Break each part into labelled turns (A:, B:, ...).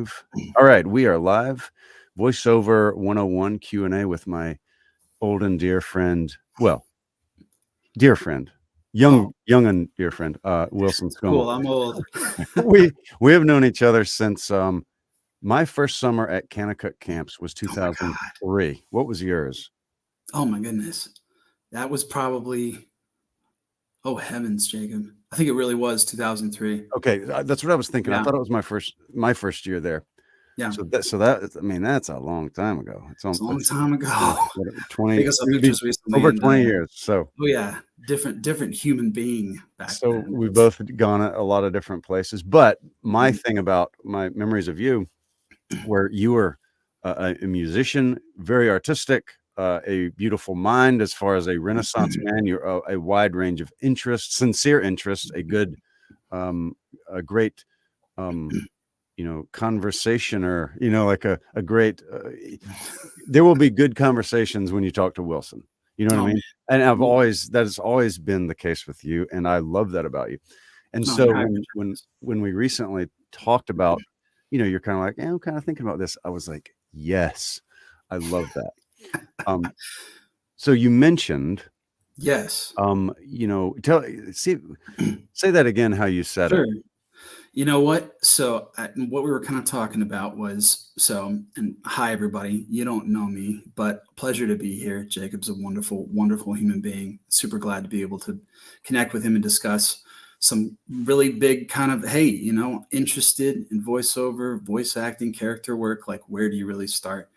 A: live. All right, we are live. Voiceover 101 Q&A with my old and dear friend, well, dear friend, young and dear friend, Wilson Skomal.
B: Cool, I'm old.
A: we have known each other since my first summer at Kanakuk camps was 2003. What was yours?
B: Oh my goodness. That was probably, oh heavens, Jacob. I think it really was 2003.
A: Okay, that's what I was thinking. I
B: Yeah.
A: thought it was my first year there.
B: Yeah.
A: So that I mean, that's a long time ago.
B: It's a long time ago.
A: 20
B: Biggest pictures recently
A: over 20 years. So
B: oh yeah, different human being back
A: so
B: then.
A: we've both gone a lot of different places. But my thing about my memories of you, where you were a musician, very artistic, a beautiful mind as far as a Renaissance man. You're a wide range of interests, sincere interests, a good, a great, conversationer, like a great, there will be good conversations when you talk to Wilson. You know what I mean? And that has always been the case with you. And I love that about you. And so when we recently talked about, you're kind of like, I'm kind of thinking about this. I was like, yes, I love that. So you mentioned,
B: yes,
A: say that again, how you said it.
B: You know what? So what we were kind of talking about was, and hi, everybody. You don't know me, but pleasure to be here. Jacob's a wonderful, wonderful human being. Super glad to be able to connect with him and discuss some really big kind of, hey, interested in voiceover, voice acting, character work. Like, where do you really start?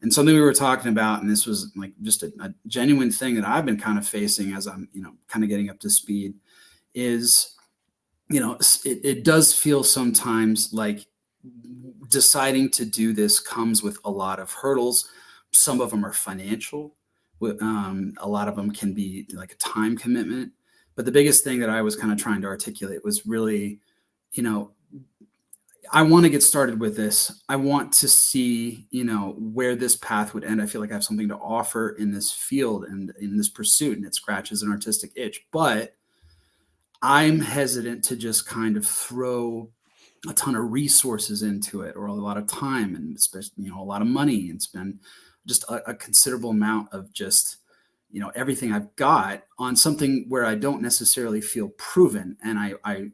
B: And something we were talking about, and this was like just a genuine thing that I've been kind of facing as I'm, kind of getting up to speed is, it does feel sometimes like deciding to do this comes with a lot of hurdles. Some of them are financial. A lot of them can be like a time commitment. But the biggest thing that I was kind of trying to articulate was really, I want to get started with this. I want to see, where this path would end. I feel like I have something to offer in this field and in this pursuit, and it scratches an artistic itch. But I'm hesitant to just kind of throw a ton of resources into it, or a lot of time, and especially, a lot of money, and spend just a considerable amount of just, everything I've got on something where I don't necessarily feel proven. And I've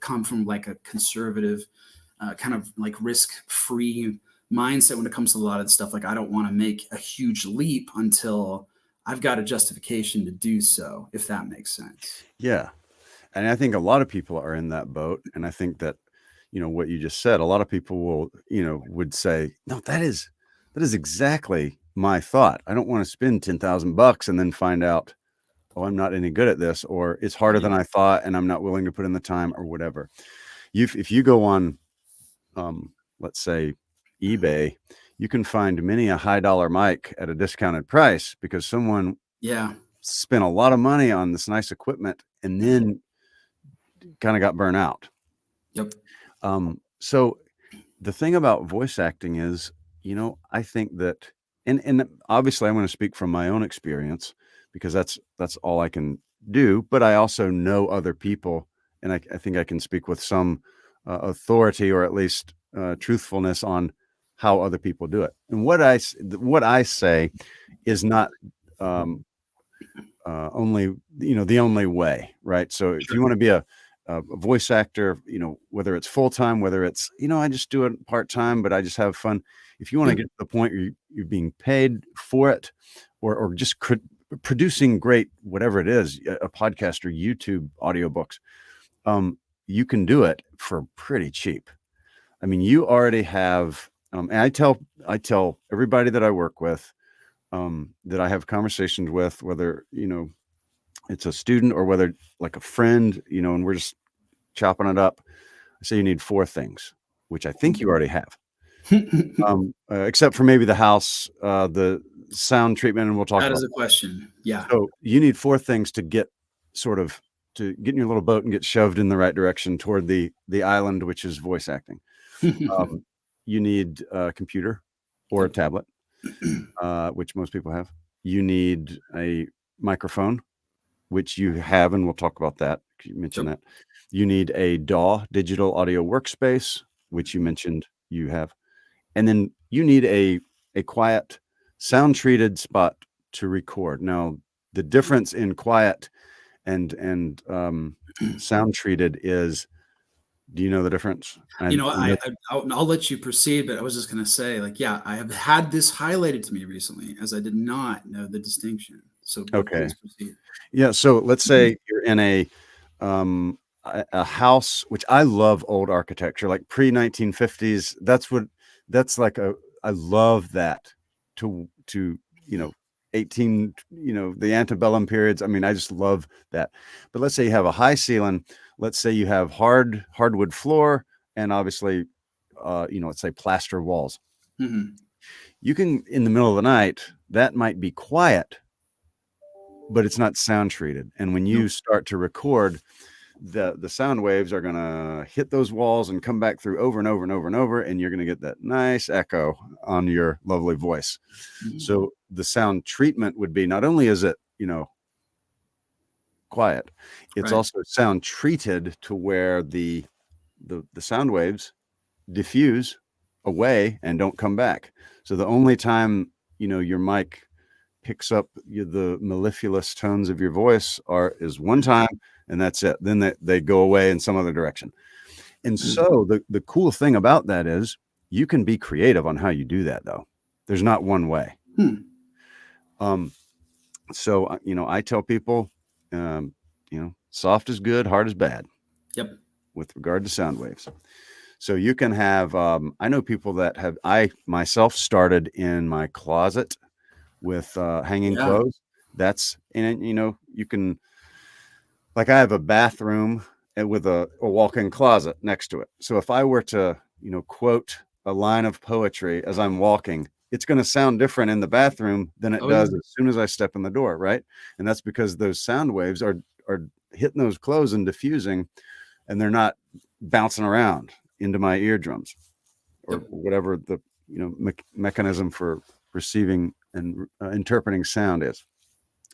B: come from like a conservative, kind of like risk-free mindset when it comes to a lot of the stuff. Like, I don't want to make a huge leap until I've got a justification to do so, if that makes sense.
A: Yeah. And I think a lot of people are in that boat. And I think that, what you just said, a lot of people will, would say, no, that is exactly my thought. I don't want to spend $10,000 and then find out, oh, I'm not any good at this, or it's harder than I thought, and I'm not willing to put in the time, or whatever. If you go on, let's say eBay, you can find many a high dollar mic at a discounted price because someone spent a lot of money on this nice equipment and then kind of got burnt out.
B: Yep.
A: So the thing about voice acting is, I think that, and obviously I'm going to speak from my own experience because that's all I can do, but I also know other people, and I think I can speak with some authority, or at least truthfulness on how other people do it. And what I say is not only, the only way, right? So if you want to be a voice actor, whether it's full-time, whether it's, I just do it part-time, but I just have fun. If you want to get to the point where you're being paid for it, or just producing great, whatever it is, a podcast or YouTube audiobooks, you can do it for pretty cheap. I mean, you already have, and I tell everybody that I work with, that I have conversations with, whether, it's a student or whether like a friend, and we're just chopping it up. I say you need 4 things, which I think you already have, except for maybe the house, the sound treatment, and we'll talk about
B: that is a question. Yeah.
A: So you need 4 things to get in your little boat and get shoved in the right direction toward the island, which is voice acting. You need a computer or a tablet, which most people have. You need a microphone, which you have, and we'll talk about that. You mentioned that. You need a DAW, digital audio workspace, which you mentioned you have, and then you need a quiet, sound treated spot to record. Now, the difference in quiet and sound treated is, do you know the difference?
B: I'll let you proceed, but I was just going to say, like, yeah, I have had this highlighted to me recently, as I did not know the distinction. So
A: Okay.
B: please proceed.
A: Yeah. So let's say you're in a house, which I love old architecture, like pre-1950s. That's like I love that to 18, the antebellum periods. I mean, I just love that. But let's say you have a high ceiling. Let's say you have hardwood floor and obviously, let's say plaster walls.
B: Mm-hmm.
A: You can, in the middle of the night, that might be quiet, but it's not sound treated. And when you start to record, the sound waves are going to hit those walls and come back through over and over and over and over, and you're going to get that nice echo on your lovely voice. Mm-hmm. So the sound treatment would be, not only is it, quiet, it's also sound treated to where the sound waves diffuse away and don't come back. So the only time, your mic picks up the mellifluous tones of your voice is one time, and that's it. Then they go away in some other direction. And so the cool thing about that is you can be creative on how you do that, though. There's not one way. So, I tell people, soft is good, hard is bad.
B: Yep.
A: With regard to sound waves. So you can have, I know people that I myself started in my closet with hanging clothes. You can, like, I have a bathroom with a walk-in closet next to it. So if I were to, quote a line of poetry as I'm walking, it's going to sound different in the bathroom than it does as soon as I step in the door, right? And that's because those sound waves are hitting those clothes and diffusing, and they're not bouncing around into my eardrums or whatever the mechanism for receiving and interpreting sound is.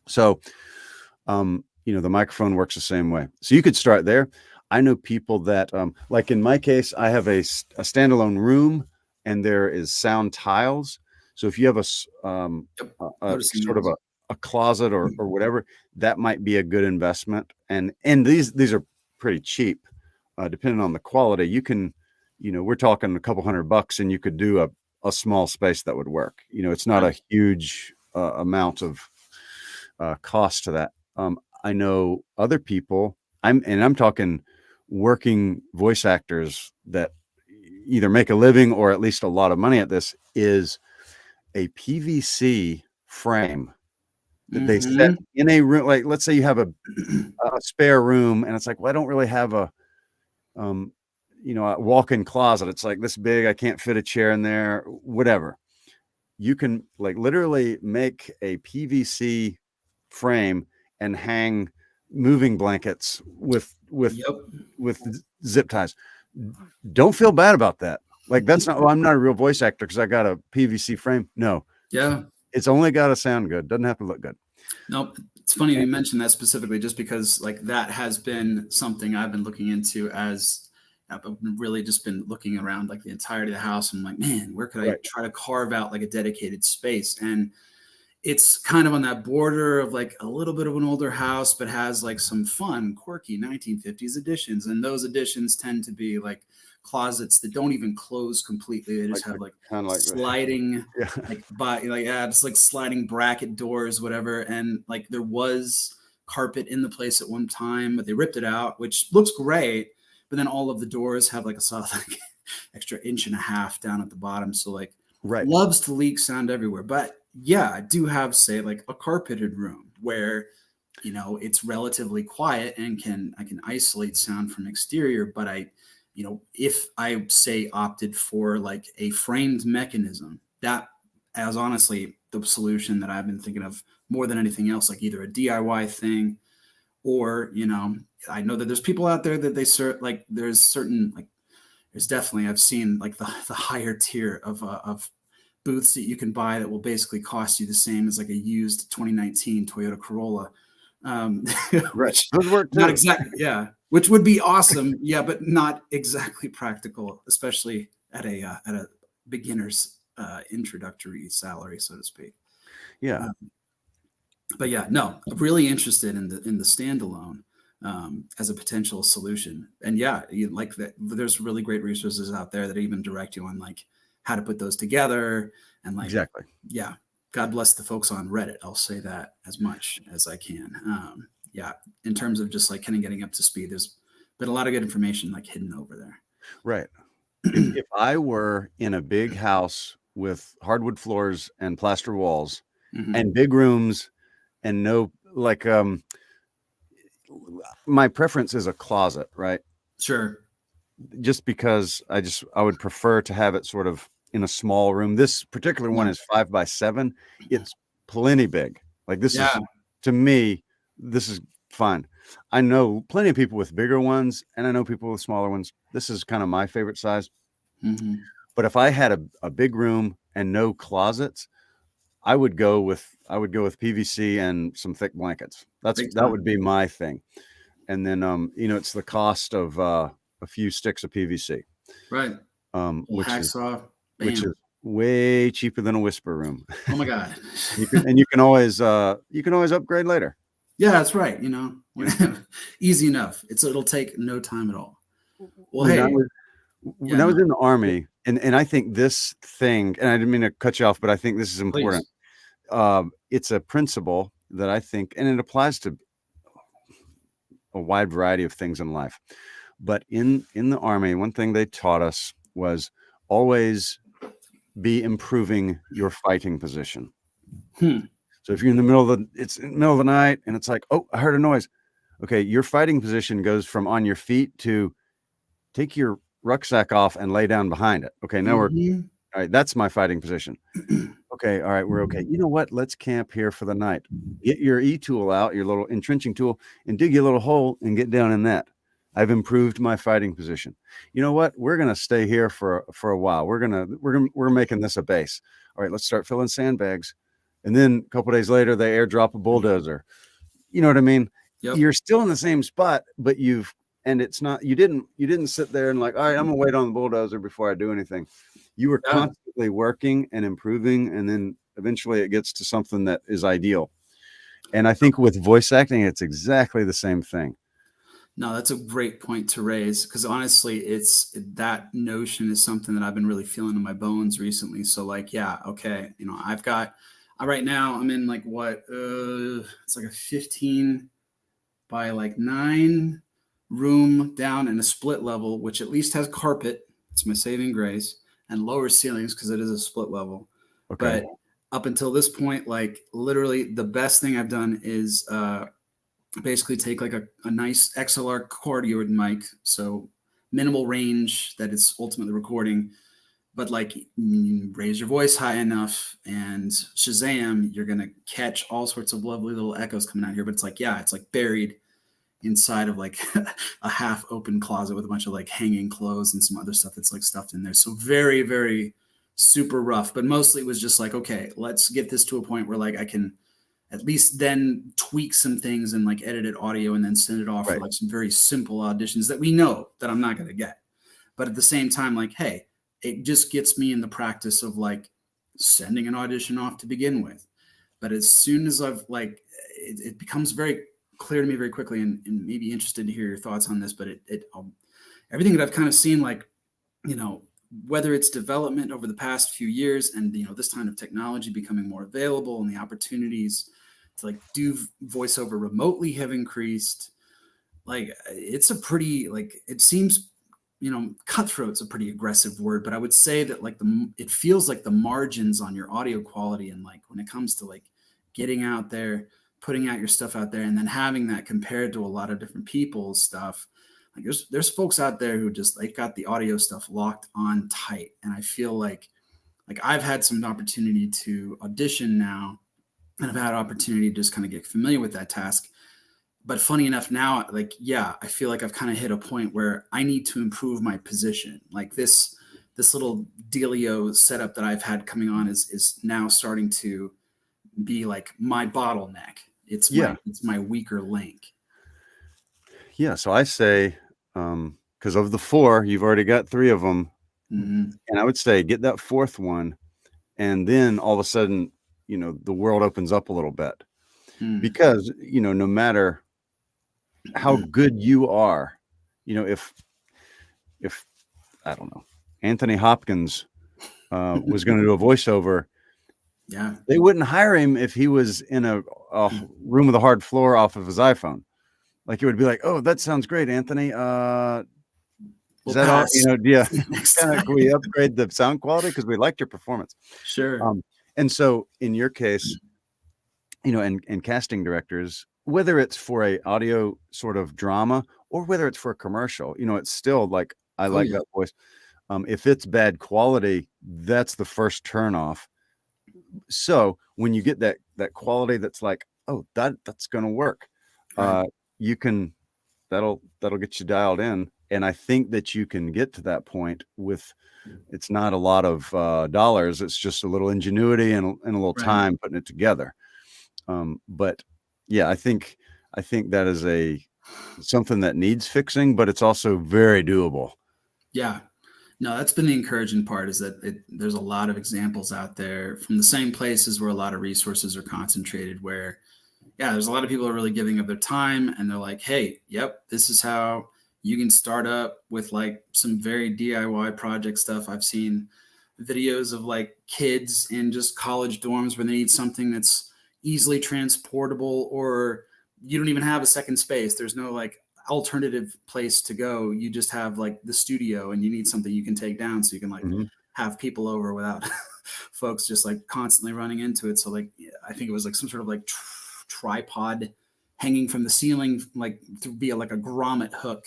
A: So the microphone works the same way. So you could start there. I know people that like in my case, I have a standalone room and there is sound tiles. So if you have a sort of a closet or whatever, that might be a good investment. And these are pretty cheap. Depending on the quality, you can, we're talking a couple $100 and you could do a small space that would work. It's not a huge amount of cost to that. I know other people, I'm talking working voice actors that either make a living or at least a lot of money at this, is a PVC frame that they set in a room. Like, let's say you have a spare room and it's like, well, I don't really have a walk-in closet. It's like this big, I can't fit a chair in there, whatever. You can like literally make a PVC frame and hang moving blankets with zip ties. Don't feel bad about that. Like, that's not, well, I'm not a real voice actor because I got a PVC frame. No.
B: Yeah.
A: It's only got to sound good. Doesn't have to look good.
B: Nope. It's funny you mentioned that specifically, just because like that has been something I've been looking into as I've really just been looking around like the entirety of the house. I'm like, man, where could I try to carve out like a dedicated space? And it's kind of on that border of like a little bit of an older house, but has like some fun, quirky 1950s additions. And those additions tend to be like closets that don't even close completely. They just have like kind of like sliding, just like sliding bracket doors, whatever. And like there was carpet in the place at one time, but they ripped it out, which looks great. But then all of the doors have like a solid like extra 1.5 inches down at the bottom. So like loves to leak sound everywhere. But yeah, I do have, say, like a carpeted room where, it's relatively quiet and I can isolate sound from exterior. But if I say opted for like a framed mechanism, that as honestly the solution that I've been thinking of more than anything else, like either a DIY thing or, I know that there's people out there that there's definitely, I've seen like the higher tier of booths that you can buy that will basically cost you the same as like a used 2019 Toyota Corolla.
A: Which would work too.
B: Not exactly, which would be awesome, but not exactly practical, especially at a beginner's introductory salary, so to speak.
A: Yeah.
B: But yeah, no, really interested in the standalone as a potential solution. And yeah, like that, there's really great resources out there that even direct you on like how to put those together. And like,
A: Exactly.
B: yeah, God bless the folks on Reddit. I'll say that as much as I can. Yeah, in terms of just like kind of getting up to speed, there's been a lot of good information like hidden over there.
A: Right. If I were in a big house with hardwood floors and plaster walls
B: Mm-hmm.
A: and big rooms and no like my preference is a closet, right?
B: Sure.
A: Just because I would prefer to have it sort of in a small room. This particular one
B: Yeah.
A: is 5x7. It's plenty big. Like this
B: Yeah.
A: is, to me, this is fine. I know plenty of people with bigger ones and I know people with smaller ones. This is kind of my favorite size.
B: Mm-hmm.
A: But if I had a big room and no closets, I would go with PVC and some thick blankets.
B: Big
A: That
B: time.
A: would be my thing. And then it's the cost of a few sticks of PVC.
B: Right.
A: Which
B: Hacksaw.
A: is
B: Bam.
A: way cheaper than a whisper room.
B: Oh my God.
A: You can always upgrade later.
B: Yeah, that's right. Easy enough. It'll take no time at all. Well,
A: When
B: hey,
A: I was in the Army, and I think this thing, and I didn't mean to cut you off, but I think this is important.
B: please.
A: It's a principle that I think, and it applies to a wide variety of things in life. But in the Army, one thing they taught us was always be improving your fighting position. So if you're in the middle of the night and it's like, oh, I heard a noise. Okay, your fighting position goes from on your feet to take your rucksack off and lay down behind it. Okay, now all right, that's my fighting position. Okay, all right, we're okay. You know what? Let's camp here for the night. Get your E-tool out, your little entrenching tool, and dig you a little hole and get down in that. I've improved my fighting position. You know what? We're gonna stay here for a while. We're making this a base. All right, let's start filling sandbags. And then a couple days later, they airdrop a bulldozer. You know what I mean?
B: Yep.
A: You're still in the same spot, but you didn't sit there and like, all right, I'm gonna wait on the bulldozer before I do anything. You were constantly working and improving, and then eventually it gets to something that is ideal. And I think with voice acting, it's exactly the same thing.
B: No, that's a great point to raise because honestly, that notion is something that I've been really feeling in my bones recently. So like, yeah, okay, right now I'm in like it's like a 15 by like 9 room down in a split level, which at least has carpet. It's my saving grace, and lower ceilings because it is a split level.
A: Okay.
B: But up until this point, like literally the best thing I've done is basically take like a nice XLR cardioid mic, so minimal range that it's ultimately recording, but like raise your voice high enough and Shazam, you're gonna catch all sorts of lovely little echoes coming out here. But it's like buried inside of like a half open closet with a bunch of like hanging clothes and some other stuff that's like stuffed in there. So very, very super rough, but mostly it was just like, okay, let's get this to a point where like I can at least then tweak some things and like edit it audio and then send it off for like some very simple auditions that we know that I'm not going to get. But at the same time, like, hey, it just gets me in the practice of like sending an audition off to begin with. But as soon as I've like, it becomes very clear to me very quickly, and maybe interested to hear your thoughts on this, but everything that I've kind of seen, like, whether it's development over the past few years and, this kind of technology becoming more available and the opportunities to like do voiceover remotely have increased. Like it's a pretty, like, it seems, cutthroat's a pretty aggressive word, but I would say that like it feels like the margins on your audio quality and like when it comes to like getting out there, putting out your stuff out there, and then having that compared to a lot of different people's stuff. Like there's folks out there who just like got the audio stuff locked on tight. And I feel like I've had some opportunity to audition now, and I've had opportunity to just kind of get familiar with that task. But funny enough now, like, yeah, I feel like I've kind of hit a point where I need to improve my position. Like this little dealio setup that I've had coming on is now starting to be like my bottleneck. It's my weaker link.
A: Yeah. So I say, because of the 4, you've already got 3 of them.
B: Mhm.
A: And I would say get that fourth one, and then all of a sudden, the world opens up a little bit
B: Mm.
A: because, no matter how good you are, if I don't know, Anthony Hopkins was going to do a voiceover,
B: Yeah.
A: they wouldn't hire him if he was in a room with a hard floor off of his iPhone. Like it would be like, oh, that sounds great, Anthony. Is
B: We'll
A: that all?
B: pass.
A: Do you
B: Next
A: kind of
B: time.
A: can we upgrade the sound quality because we liked your performance?
B: Sure.
A: And so in your case, and casting directors, whether it's for a audio sort of drama or whether it's for a commercial, it's still like I
B: Oh
A: like
B: yeah.
A: that voice. If it's bad quality, that's the first turn off. So when you get that quality that's like, oh, that's gonna work,
B: Right.
A: you can that'll get you dialed in. And I think that you can get to that point with it's not a lot of dollars, it's just a little ingenuity and a little
B: Right.
A: time putting it together. But yeah, I think that is something that needs fixing, but it's also very doable.
B: Yeah. No, that's been the encouraging part is that there's a lot of examples out there from the same places where a lot of resources are concentrated where, yeah, there's a lot of people who are really giving up their time and they're like, hey, yep, this is how you can start up with like some very DIY project stuff. I've seen videos of like kids in just college dorms where they need something that's easily transportable or you don't even have a second space. There's no like alternative place to go. You just have like the studio and you need something you can take down so you can like
A: Mhm.
B: have people over without folks just like constantly running into it. So like I think it was like some sort of like tripod hanging from the ceiling like to be like a grommet hook.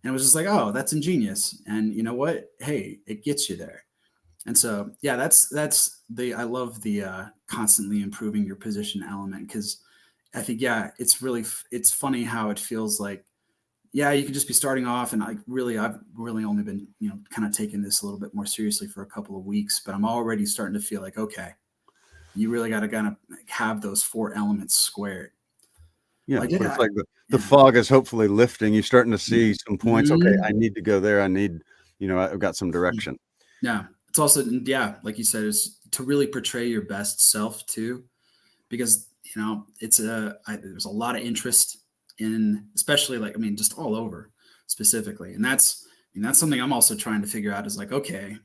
B: And it was just like, oh, that's ingenious. And you know what? Hey, it gets you there. And so, yeah, that's the I love the constantly improving your position element because I think yeah, it's funny how it feels like yeah, you can just be starting off and I've really only been kind of taking this a little bit more seriously for a couple of weeks, but I'm already starting to feel like okay, you really got to kind of have those four elements squared.
A: Yeah,
B: Like
A: but
B: yeah,
A: it's like the
B: yeah,
A: fog is hopefully lifting. You're starting to see some points. Okay,
B: Mhm.
A: I need to go there. I need, I've got some direction.
B: Yeah. It's also yeah, like you said, is to really portray your best self too, because there's a lot of interest in especially like I mean just all over specifically, and that's something I'm also trying to figure out is like okay,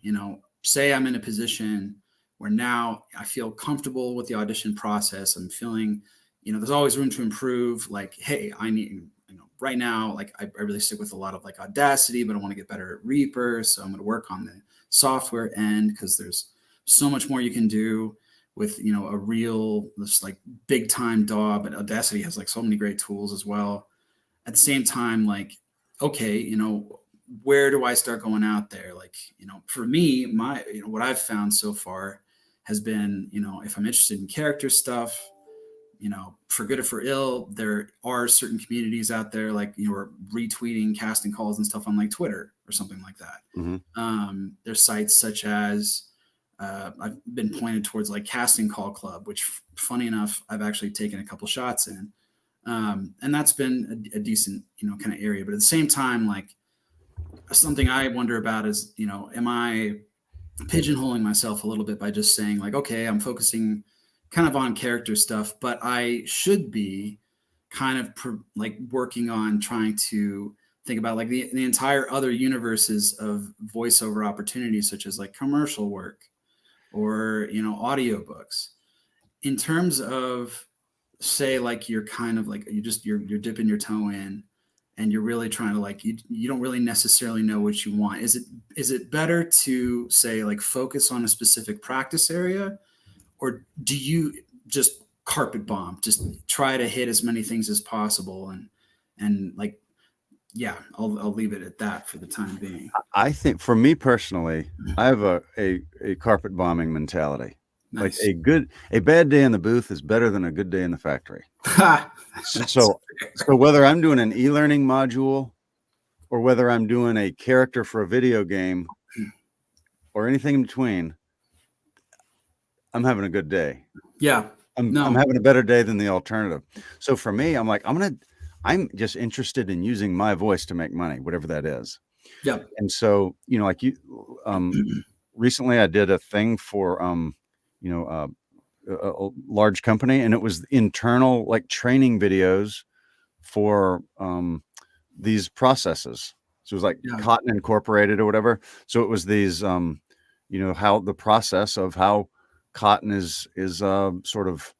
B: say I'm in a position where now I feel comfortable with the audition process. I'm feeling, there's always room to improve. Like hey, I need right now like I really stick with a lot of like Audacity, but I want to get better at Reaper, so I'm going to work on the software end because there's so much more you can do with a real this like big time DAW, but Audacity has like so many great tools as well. At the same time, like okay, where do I start going out there? Like for me, my what I've found so far has been if I'm interested in character stuff, for good or for ill, there are certain communities out there like are retweeting casting calls and stuff on like Twitter or something like that.
A: Hmm.
B: There's sites such as I've been pointed towards like Casting Call Club, which funny enough, I've actually taken a couple shots in. And that's been a decent, kind of area. But at the same time, like something I wonder about is, am I pigeonholing myself a little bit by just saying like, okay, I'm focusing kind of on character stuff, but I should be kind of like working on trying to think about like the entire other universes of voiceover opportunities, such as like commercial work or audiobooks in terms of say like you're kind of like you're dipping your toe in and you're really trying to like you don't really necessarily know what you want. Is it better to say like focus on a specific practice area, or do you just carpet bomb, just try to hit as many things as possible and like yeah, I'll leave it at that for the time being.
A: I think for me personally, I have a carpet bombing mentality. Like
B: Nice.
A: a bad day in the booth is better than a good day in the factory.
B: That's
A: So, so whether I'm doing an e-learning module or whether I'm doing a character for a video game or anything in between, I'm having a good day.
B: yeah.
A: I'm
B: No.
A: having a better day than the alternative. So for me, I'm like, I'm just interested in using my voice to make money, whatever that is.
B: Yep.
A: And so, like you, recently I did a thing for, you know, a large company, and it was internal like training videos for these processes. So it was like
B: Yeah.
A: Cotton Incorporated or whatever. So it was these, how the process of how cotton is sort of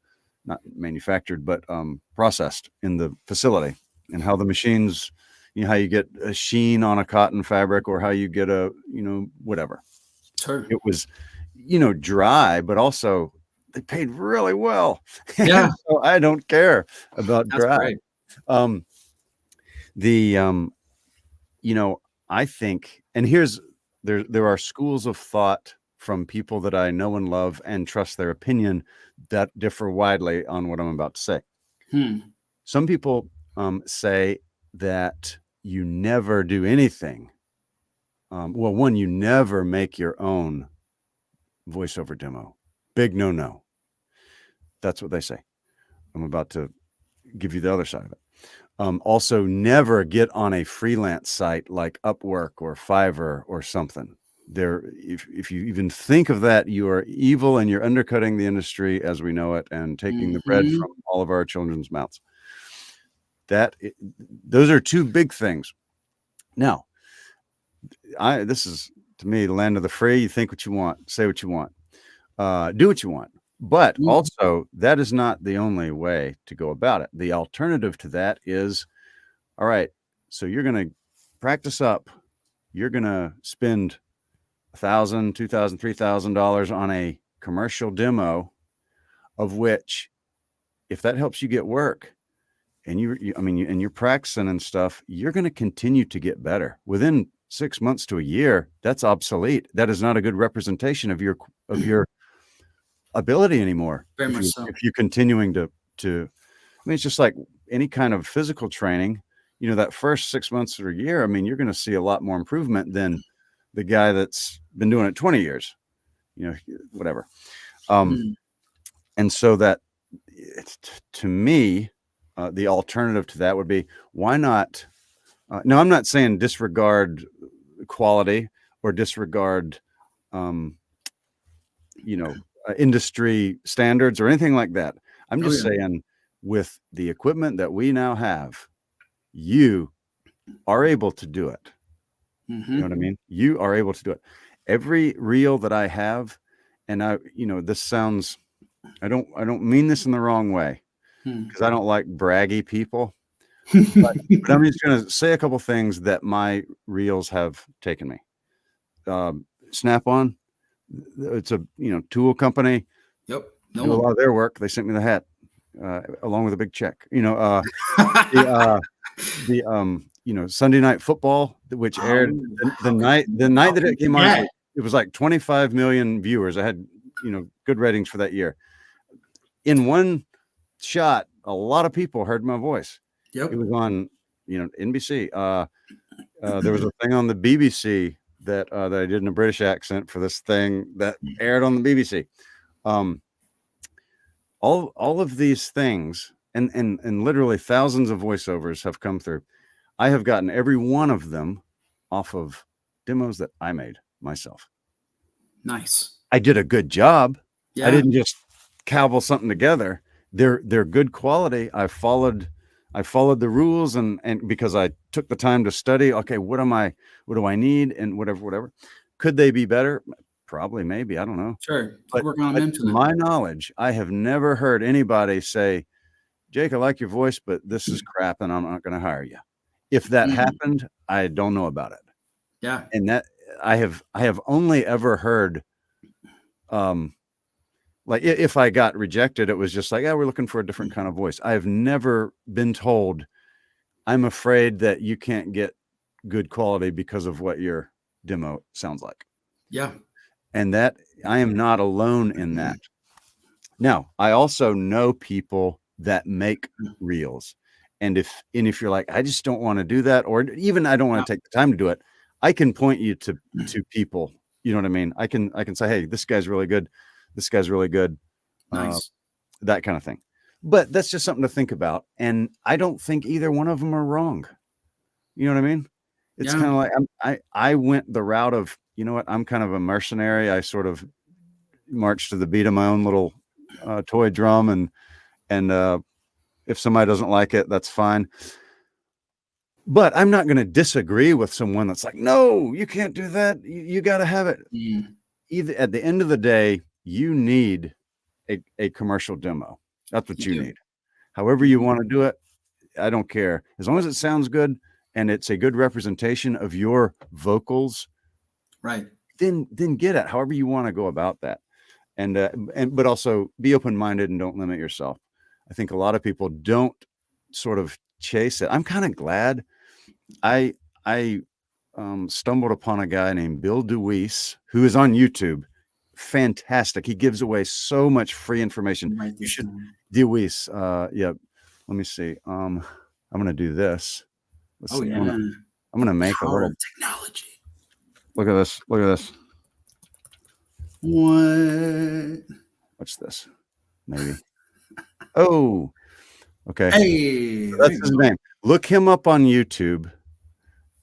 A: not manufactured, but processed in the facility, and how the machines, how you get a sheen on a cotton fabric, or how you get a, whatever.
B: Sure.
A: It was, dry, but also they paid really well.
B: Yeah.
A: And so I don't care about
B: That's
A: dry.
B: great.
A: Um, the I think, and there are schools of thought from people that I know and love and trust their opinion that differ widely on what I'm about to say. Some people say that you never do anything. Well, one, you never make your own voiceover demo. Big no. That's what they say. I'm about to give you the other side of it. Also, never get on a freelance site like Upwork or Fiverr or something. If you even think of that, you are evil, and you're undercutting the industry as we know it and taking the bread from all of our children's mouths. Those are two big things. Now, this is, to me, the land of the free. You think what you want, say what you want, do what you want. But also, that is not the only way to go about it. The alternative to that is, all right, so you're going to practice up. You're going to spend $1,000, $2,000, $3,000 on a commercial demo, of which, if that helps you get work, and you're practicing and stuff, you're going to continue to get better. Within 6 months to a year, that's obsolete. That is not a good representation of your ability anymore.
B: Very much so.
A: If you're continuing to, it's just like any kind of physical training. That first 6 months or a year, you're going to see a lot more improvement than the guy that's been doing it 20 years. Whatever. And so that, to me, the alternative to that would be, why not? Now, I'm not saying disregard quality or disregard, industry standards or anything like that. I'm just saying, with the equipment that we now have, you are able to do it. You know what I mean? You are able to do it. Every reel that I have, and this sounds, I don't mean this in the wrong way, because I don't like braggy people, but I'm just going to say a couple things that my reels have taken me. Snap-on, it's a tool company.
B: Yep.
A: Do a lot of their work. They sent me the hat along with a big check. Sunday Night Football, which aired the night that it came on. It was like 25 million viewers. I had good ratings for that year. In one shot, a lot of people heard my voice.
B: Yep.
A: It was on NBC. There was a thing on the BBC that I did in a British accent for this thing that aired on the BBC. All of these things, and literally thousands of voiceovers have come through. I have gotten every one of them off of demos that I made myself.
B: Nice.
A: I did a good job.
B: Yeah.
A: I didn't just cobble something together. They're good quality. I followed the rules, and because I took the time to study, okay, what do I need, and whatever. Could they be better? Probably, maybe, I don't know.
B: Sure.
A: But to my knowledge, I have never heard anybody say, Jake, I like your voice, but this is crap and I'm not going to hire you. If that happened, I don't know about it.
B: Yeah.
A: And that I have only ever heard, like if I got rejected, it was just like, we're looking for a different kind of voice. I have never been told, I'm afraid that you can't get good quality because of what your demo sounds like.
B: Yeah.
A: And that I am not alone in that. Now, I also know people that make reels. And if you're like, I just don't want to do that, or even I don't want to take the time to do it, I can point you to people. You know what I mean? I can say, hey, this guy's really good. This guy's really good.
B: Nice.
A: That kind of thing. But that's just something to think about. And I don't think either one of them are wrong. You know what I mean? It's
B: Yeah.
A: kind of like I went the route of, you know what, I'm kind of a mercenary. I sort of march to the beat of my own little toy drum, and if somebody doesn't like it, that's fine. But I'm not going to disagree with someone that's like, no, you can't do that. You got to have it.
B: Mm,
A: Either at the end of the day, you need a commercial demo. That's what
B: you
A: you
B: do.
A: need. However you
B: Mhm.
A: want to do it, I don't care. As long as it sounds good and it's a good representation of your vocals,
B: Right.
A: then get it. However you want to go about that. And but also be open-minded and don't limit yourself. I think a lot of people don't sort of chase it. I'm kind of glad I stumbled upon a guy named Bill DeWeese who is on YouTube. Fantastic. He gives away so much free information.
B: Write
A: You
B: this
A: should
B: down.
A: DeWeese. Yeah. Let me see. I'm gonna do this. Let's
B: Oh
A: see.
B: yeah.
A: I'm gonna make a
B: Power
A: little
B: of technology.
A: look at this. Look at this.
B: What?
A: What's this? Maybe. Oh, okay.
B: Hey,
A: So
B: there
A: that's
B: you
A: his
B: go.
A: name. Look him up on YouTube.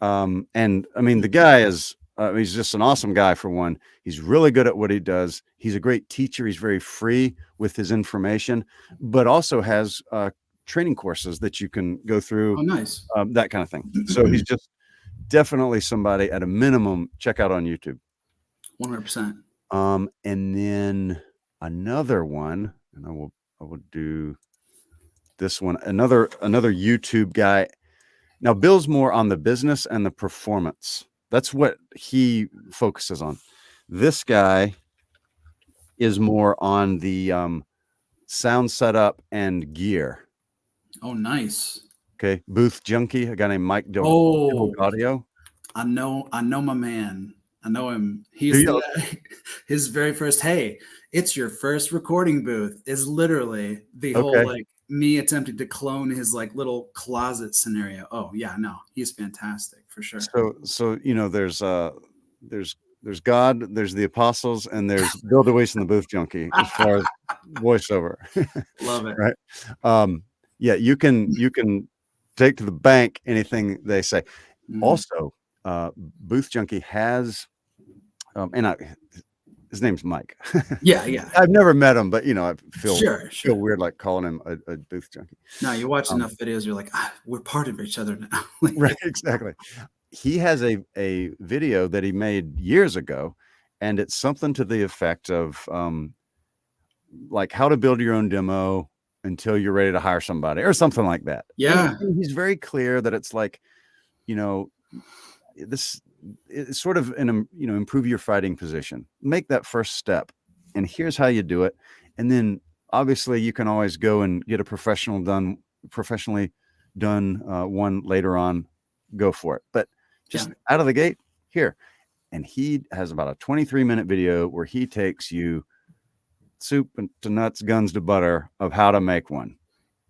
A: And I mean, the guy is, he's just an awesome guy for one. He's really good at what he does. He's a great teacher. He's very free with his information, but also has training courses that you can go through,
B: Oh, nice.
A: that kind of thing. So he's just definitely somebody at a minimum check out on YouTube.
B: 100%.
A: And then another one, and I will do this one. Another YouTube guy. Now, Bill's more on the business and the performance. That's what he focuses on. This guy is more on the sound setup and gear.
B: Oh, nice.
A: Okay. Booth Junkie, a guy named Mike
B: Oh,
A: Audio.
B: I know my man. I know him.
A: Do
B: He's
A: you?
B: the his very first, hey, it's your first recording booth is literally the whole
A: Okay.
B: like me attempting to clone his like little closet scenario. Oh yeah, no, he's fantastic for sure.
A: So you know, there's God, there's the apostles, and there's Bill DeWeese and the Booth Junkie as far as voiceover.
B: Love it.
A: Right. Yeah, you can take to the bank anything they say.
B: Mhm.
A: Also, Booth Junkie has, his name's Mike.
B: Yeah, yeah.
A: I've never met him, but you know, I feel
B: Sure.
A: weird like calling him a Booth Junkie.
B: No, you watch
A: Um,
B: enough videos, you're like, we're part of each other now. Like,
A: right, exactly. He has a video that he made years ago, and it's something to the effect of like how to build your own demo until you're ready to hire somebody or something like that.
B: yeah,
A: And he's very clear that it's like, you know, this is sort of improve your fighting position. Make that first step. And here's how you do it. And then obviously you can always go and get a professionally done one later on. Go for it. But just
B: yeah.
A: out of the gate, here. And he has about a 23-minute video where he takes you soup to nuts, guns to butter of how to make one.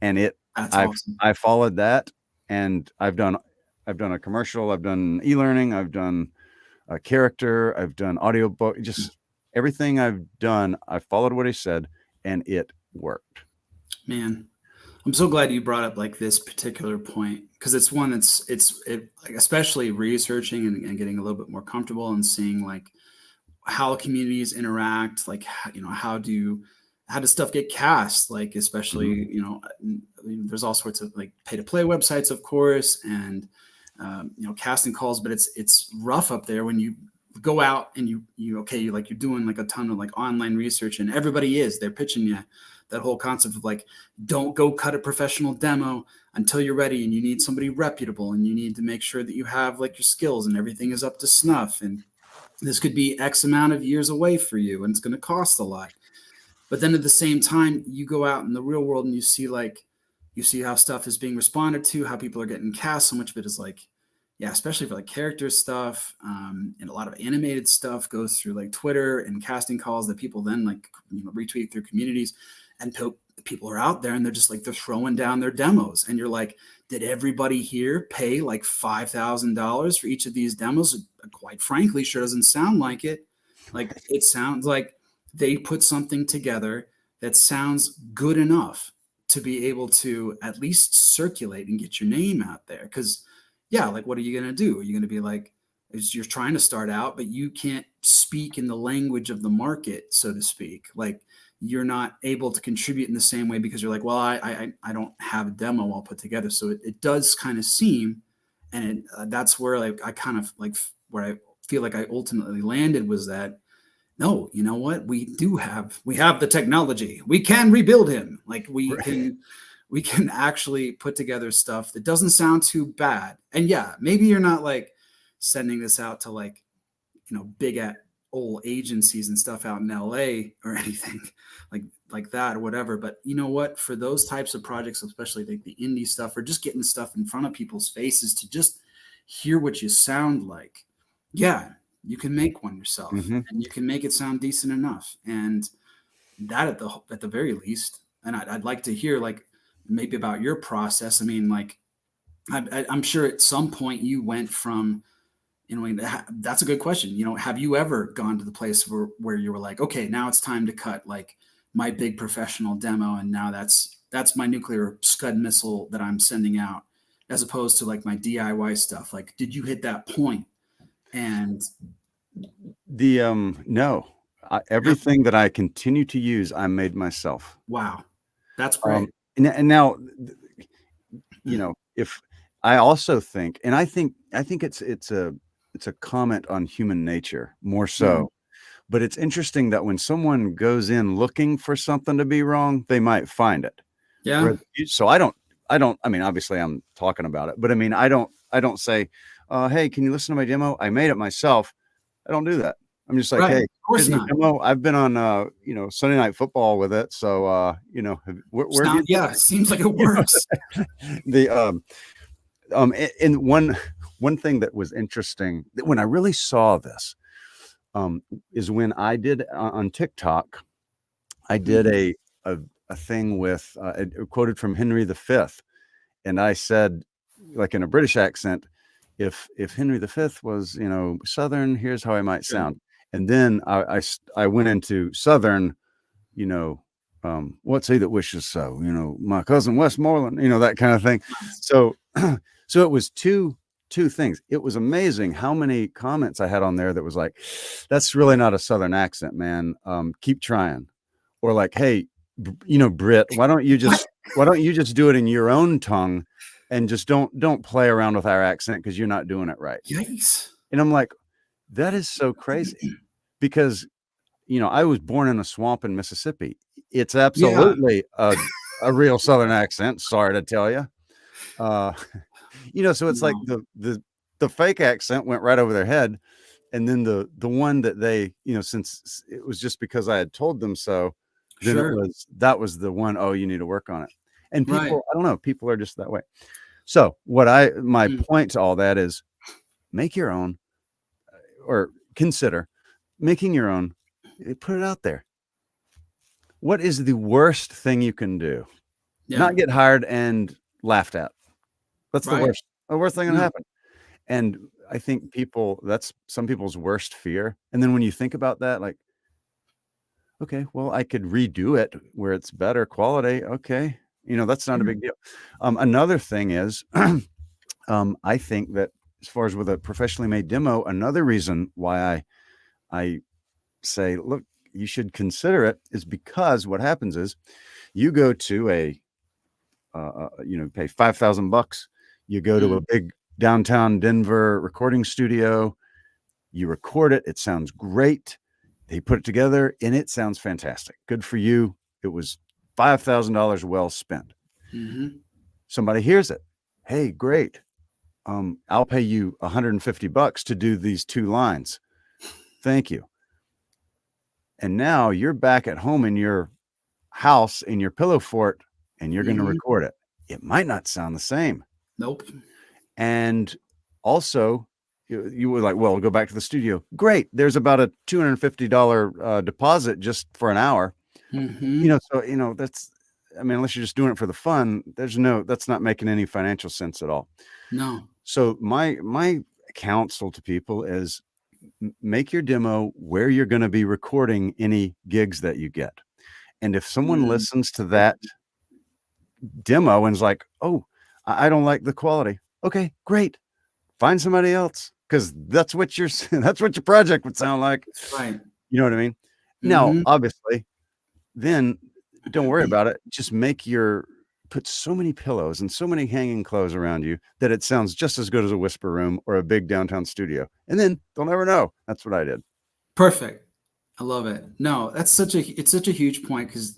A: And
B: That's awesome.
A: I followed that, and I've done a commercial, I've done e-learning, I've done a character, I've done audiobook, just everything I've done, I followed what he said, and it worked.
B: Man, I'm so glad you brought up like this particular point because it's one that's like, especially researching and getting a little bit more comfortable and seeing like how communities interact, like how does stuff get cast, like especially
A: Mhm.
B: there's all sorts of like pay to play websites, of course, and casting calls, but it's rough up there when you go out and you're doing like a ton of like online research and they're pitching you that whole concept of like, don't go cut a professional demo until you're ready and you need somebody reputable and you need to make sure that you have like your skills and everything is up to snuff and this could be X amount of years away for you and it's going to cost a lot. But then at the same time, you go out in the real world and you see how stuff is being responded to, how people are getting cast. So much of it is like, yeah, especially for like character stuff, and a lot of animated stuff goes through like Twitter and casting calls that people then like retweet through communities, and people are out there and they're just like they're throwing down their demos, and you're like, did everybody here pay like $5,000 for each of these demos? Quite frankly, sure doesn't sound like it. Like it sounds like they put something together that sounds good enough to be able to at least circulate and get your name out there. Because yeah, like, what are you going to do? Are you going to be like, you're trying to start out, but you can't speak in the language of the market, so to speak. Like, you're not able to contribute in the same way because you're like, well, I don't have a demo all put together. So it does kind of seem, and that's where like I kind of like where I feel like I ultimately landed was that no, you know what? We have the technology. We can rebuild him. Like
A: Right.
B: we can actually put together stuff that doesn't sound too bad. And yeah, maybe you're not like sending this out to like, big at old agencies and stuff out in LA or anything like that or whatever. But you know what? For those types of projects, especially like the indie stuff or just getting stuff in front of people's faces to just hear what you sound like. Yeah, you can make one yourself
A: Mhm.
B: and you can make it sound decent enough. And that at the very least, and I'd like to hear like maybe about your process. I mean, like I'm sure at some point you went from, that's a good question. Have you ever gone to the place where you were like, okay, now it's time to cut like my big professional demo, and now that's my nuclear Scud missile that I'm sending out, as opposed to like my DIY stuff. Like, did you hit that point? And
A: No,
B: yeah,
A: everything that I continue to use, I made myself.
B: wow, that's
A: Um,
B: great.
A: and now, if I also think, and I think it's a comment on human nature more
B: Mhm.
A: so. But it's interesting that when someone goes in looking for something to be wrong, they might find it.
B: Yeah,
A: Whereas so I don't, I mean, obviously I'm talking about it, but I mean, I don't say, "Hey, can you listen to my demo? I made it myself." I don't do that. I'm just like,
B: right.
A: "Hey,
B: Of course
A: here's my
B: not.
A: demo. I've been on, Sunday Night Football with it. So, where have you
B: Sound
A: been?"
B: yeah, seems like it
A: You
B: works.
A: know, the, and one thing that was interesting that when I really saw this, um, is when I did on TikTok, I did
B: Mhm.
A: a a thing with, it quoted from Henry V, and I said, like in a British accent, "If Henry V was, Southern, here's how I might
B: Sure.
A: sound." And then I went into Southern, you know, "What's he that wishes so?" "My cousin Westmoreland," that kind of thing.
B: Nice.
A: So, so it was two things. It was amazing how many comments I had on there that was like, "That's really not a Southern accent, man. Keep trying." Or like, "Hey, Brit,
B: What?
A: why don't you just do it in your own tongue and just don't play around with our accent because you're not doing it right."
B: Yikes.
A: And I'm like, that is so crazy because, I was born in a swamp in Mississippi. It's
B: Yeah,
A: absolutely a real Southern accent, sorry to tell you. Uh, so it's like
B: no,
A: the fake accent went right over their head, and then the one that they, since it was just because I had told them so, then
B: sure,
A: that was the one, "Oh, you need to work on it." And
B: right.
A: people, I don't know, people are just that way. So, my
B: Mm,
A: point to all that is make your own, or consider making your own, put it out there. What is the worst thing you can do?
B: yeah,
A: Not get hired and laughed at. That's
B: right.
A: the worst thing that
B: No,
A: happen. And I think that's some people's worst fear. And then when you think about that, like, okay, well, I could redo it where it's better quality. Okay. That's not a
B: sure.
A: big deal. Another thing is, I think that as far as with a professionally made demo, another reason why I say, look, you should consider it is because what happens is you go to pay $5,000. You go to a
B: Mm,
A: big downtown Denver recording studio. You record it. It sounds great. They put it together and it sounds fantastic. Good for you. It was $5,000 well spent.
B: mhm,
A: Somebody hears it. Hey, great. I'll pay you $150 to do these two lines. Thank you. And now you're back at home in your house in your pillow fort and you're going to
B: mhm.
A: record it. It might not sound the same.
B: Nope.
A: And also, you were like, well, go back to the studio. Great. There's about a $250 deposit just for an hour.
B: Mhm.
A: So, I mean, unless you're just doing it for the fun, that's not making any financial sense at all.
B: No.
A: So my counsel to people is make your demo where you're going to be recording any gigs that you get. And if someone
B: Mm,
A: listens to
B: great.
A: that demo and is like, "Oh, I don't like the quality." Okay, great. find somebody else, because that's what your that's what your project would sound like.
B: That's right.
A: You know what I mean? Now,
B: Mhm.
A: obviously, then don't worry about it. Just put so many pillows and so many hanging clothes around you that it sounds just as good as a whisper room or a big downtown studio. And then they'll never know. That's what I did.
B: Perfect. I love it. No, it's such a huge point because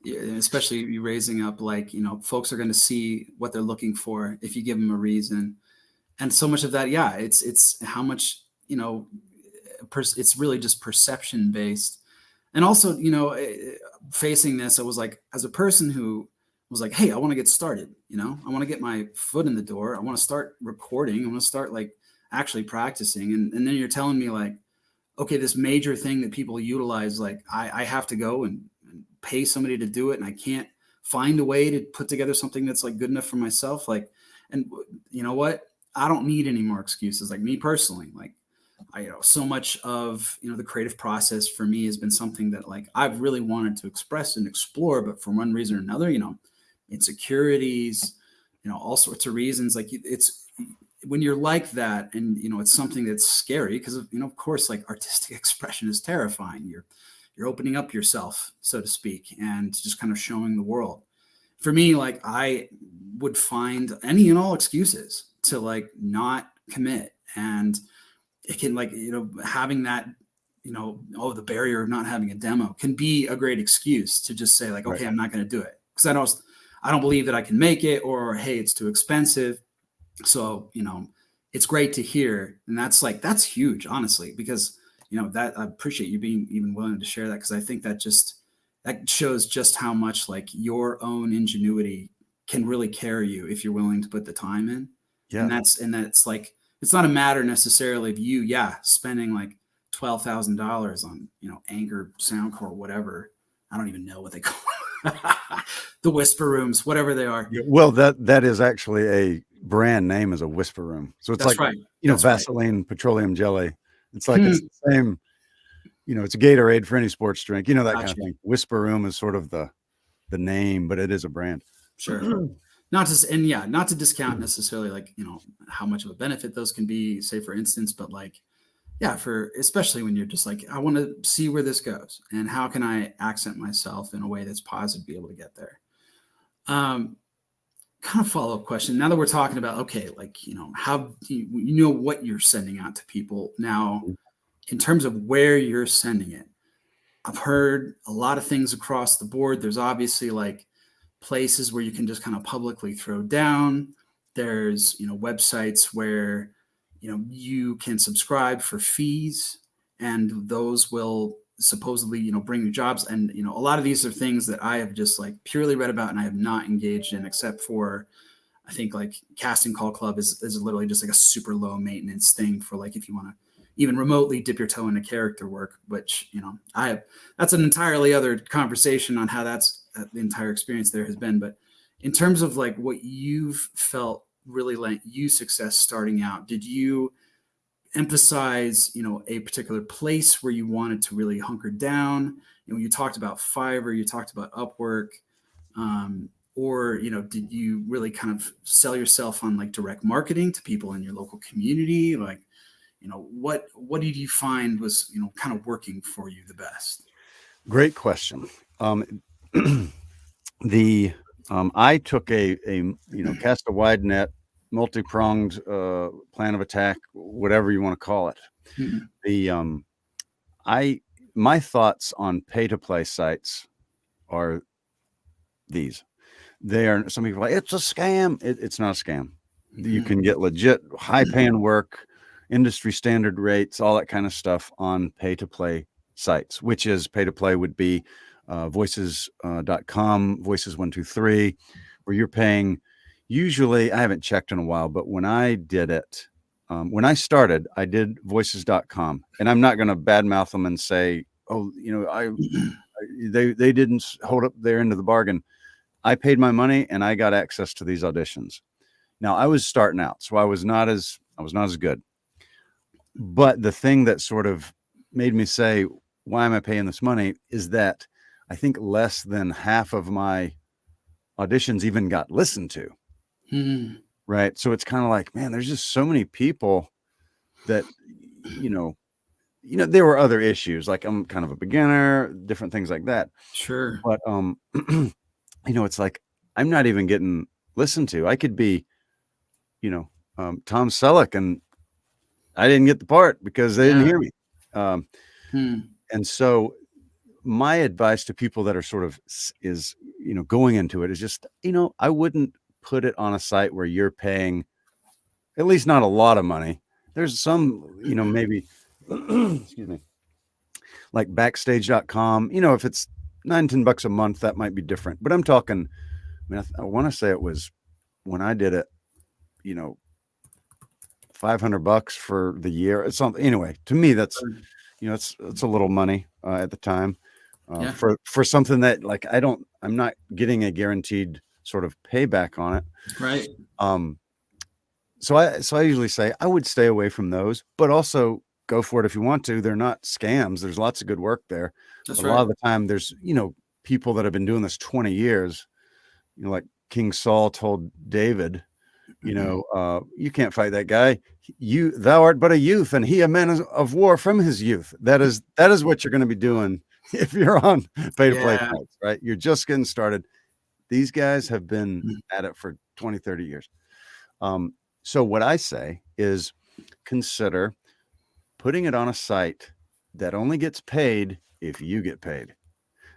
B: especially you raising up like, folks are going to see what they're looking for if you give them a reason. And so much of that, yeah, it's how much, it's really just perception based. And also, facing this, I was like, as a person who was like, hey, I want to get started, I want to get my foot in the door. I want to start recording. I want to start like actually practicing. And then you're telling me like, okay, this major thing that people utilize, like I have to go and pay somebody to do it. And I can't find a way to put together something that's like good enough for myself. Like, and you know what? I don't need any more excuses. Like me personally, like so much of the creative process for me has been something that like I've really wanted to express and explore, but for one reason or another, insecurities, all sorts of reasons. Like it's when you're like that, and it's something that's scary because of course, like artistic expression is terrifying. You're opening up yourself, so to speak, and just kind of showing the world. For me, like I would find any and all excuses to like not commit, and it can like having that the barrier of not having a demo can be a great excuse to just say like, okay,
A: Right.
B: I'm not going to do it because I don't believe that I can make it, or hey, it's too expensive. So it's great to hear, and that's huge, honestly, because that I appreciate you being even willing to share that, because I think that shows just how much like your own ingenuity can really carry you if you're willing to put the time in.
A: Yeah.
B: And that's like, it's not a matter necessarily of you, spending like $12,000 on, Anchor, Soundcore, whatever. I don't even know what they call it. The whisper rooms, whatever they are.
A: Yeah, well, that is actually a brand name, as a whisper room. So it's
B: That's
A: like,
B: right. That's right.
A: Vaseline petroleum jelly. It's like it's the same, it's a Gatorade for any sports drink, that kind
B: Gotcha.
A: of thing. Whisper room is sort of the name, but it is a brand.
B: Sure. Not to discount necessarily like, how much of a benefit those can be, say for instance, but like, yeah, for especially when you're just like, I want to see where this goes and how can I accent myself in a way that's positive, be able to get there. Kind of follow-up question. Now that we're talking about, okay, like, how do you know what you're sending out to people now in terms of where you're sending it? I've heard a lot of things across the board. There's obviously like places where you can just kind of publicly throw down. There's, websites where, you can subscribe for fees, and those will supposedly, bring you jobs. And, a lot of these are things that I have just like purely read about and I have not engaged in, except for, I think like Casting Call Club is literally just like a super low maintenance thing for like, if you want to even remotely dip your toe into character work, which, that's an entirely other conversation on how the entire experience there has been. But in terms of like what you've felt really lent you success starting out, did you emphasize, a particular place where you wanted to really hunker down? You talked about Fiverr, you talked about Upwork, or, did you really kind of sell yourself on like direct marketing to people in your local community? Like, what did you find was, kind of working for you the best?
A: Great question. I took a cast a wide net, multi-pronged plan of attack, whatever you want to call it.
B: Mhm.
A: My thoughts on pay-to-play sites are these. Some people are like, it's a scam. It's not a scam. You can get legit high-paying work, industry standard rates, all that kind of stuff on pay-to-play sites, which is pay-to-play would be voices.com, voices123, where you're paying. Usually, I haven't checked in a while, but when I did it, when I started, I did voices.com, and I'm not going to badmouth them and say, oh, they didn't hold up their end of the bargain. I paid my money and I got access to these auditions. Now I was starting out, so I was not as good. But the thing that sort of made me say, why am I paying this money, is that I think less than half of my auditions even got listened to. right? So it's kind of like, man, there's just so many people that, you know, there were other issues. Like I'm kind of a beginner, different things like that.
B: Sure.
A: But, it's like, I'm not even getting listened to. I could be, Tom Selleck and I didn't get the part because they didn't
B: Yeah.
A: hear me. Um, and so my advice to people that are sort of is, going into it is just, I wouldn't put it on a site where you're paying at least not a lot of money. There's some, maybe, excuse me, like backstage.com, if it's $9-10 a month, that might be different, but I'm talking, I mean, I want to say it was when I did it, $500 for the year. It's something anyway, to me, that's, it's a little money at the time for something that like, I'm not getting a guaranteed sort of payback on it.
B: Right.
A: So I usually say I would stay away from those, but also go for it if you want to. They're not scams. There's lots of good work there.
B: That's
A: A
B: right.
A: lot of the time there's, people that have been doing this 20 years, like King Saul told David, you can't fight that guy. Thou art but a youth, and he a man of war from his youth. That is what you're going to be doing if you're on pay to play sites, right? You're just getting started. These guys have been at it for 20, 30 years. So what I say is consider putting it on a site that only gets paid if you get paid.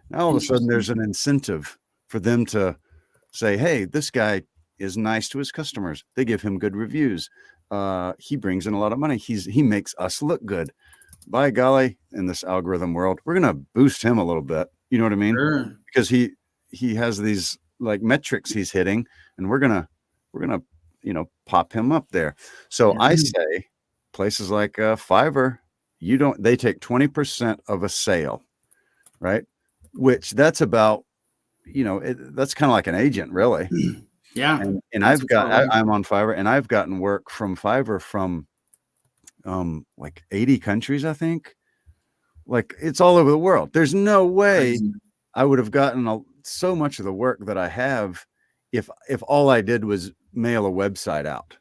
A: Now, all of a sudden, there's an incentive for them to say, hey, this guy is nice to his customers. They give him good reviews. He brings in a lot of money. He makes us look good. By golly, in this algorithm world, we're going to boost him a little bit. You know what I mean?
B: Sure.
A: Because he has these like metrics he's hitting, and we're gonna pop him up there. So I say places like Fiverr, they take 20% of a sale, right? Which that's about, that's kind of like an agent, really.
B: Yeah.
A: And I'm on Fiverr, and I've gotten work from Fiverr from like 80 countries, I think. Like it's all over the world. There's no way I would have gotten so much of the work that I have if all I did was mail a website out.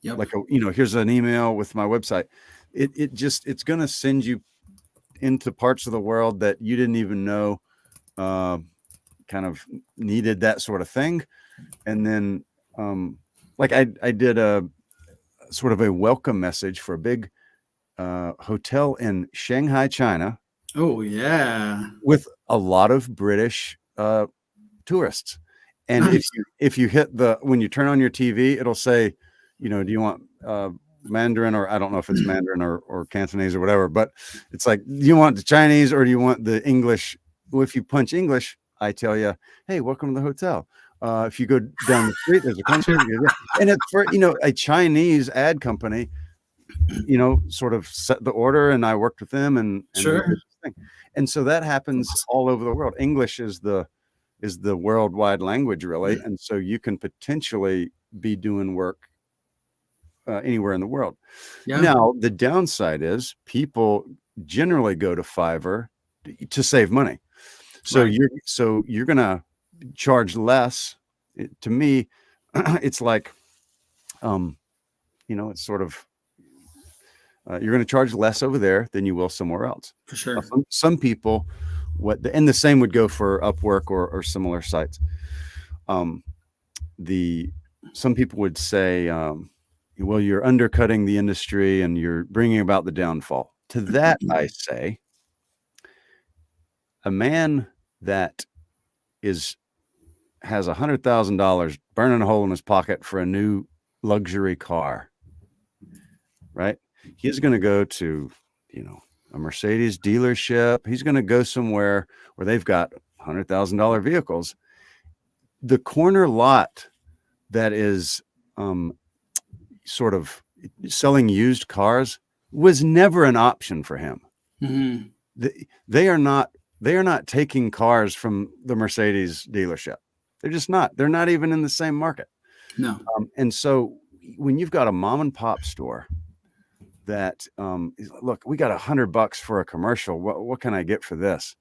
B: Yep.
A: Like here's an email with my website. It's going to send you into parts of the world that you didn't even know kind of needed that sort of thing. And then like I did a sort of a welcome message for a big hotel in Shanghai, China.
B: Oh yeah.
A: With a lot of British tourists. And
B: Nice.
A: if you hit when you turn on your TV, it'll say, do you want Mandarin, or I don't know if it's Mandarin or Cantonese or whatever, but it's like, do you want the Chinese or do you want the English? Well, if you punch English, I tell you, hey, welcome to the hotel. If you go down the street, there's a country, and it's for, a Chinese ad company, sort of set the order, and I worked with them and
B: Sure.
A: and so that happens all over the world. English is the worldwide language, really. And so you can potentially be doing work anywhere in the world.
B: Yeah.
A: Now, the downside is people generally go to Fiverr to save money. So you're going to charge less. To me, it's like, it's sort of, you're going to charge less over there than you will somewhere else.
B: For sure.
A: Some people, and the same would go for Upwork or similar sites. Some people would say, well, you're undercutting the industry and you're bringing about the downfall. To that, I say, a man that has $100,000 burning a hole in his pocket for a new luxury car, right? He's going to go to, a Mercedes dealership. He's going to go somewhere where they've got $100,000 vehicles. The corner lot that is sort of selling used cars was never an option for him. They are not taking cars from the Mercedes dealership. They're just not. They're not even in the same market.
B: No.
A: And so when you've got a mom and pop store that, look, we got $100 for a commercial. What can I get for this?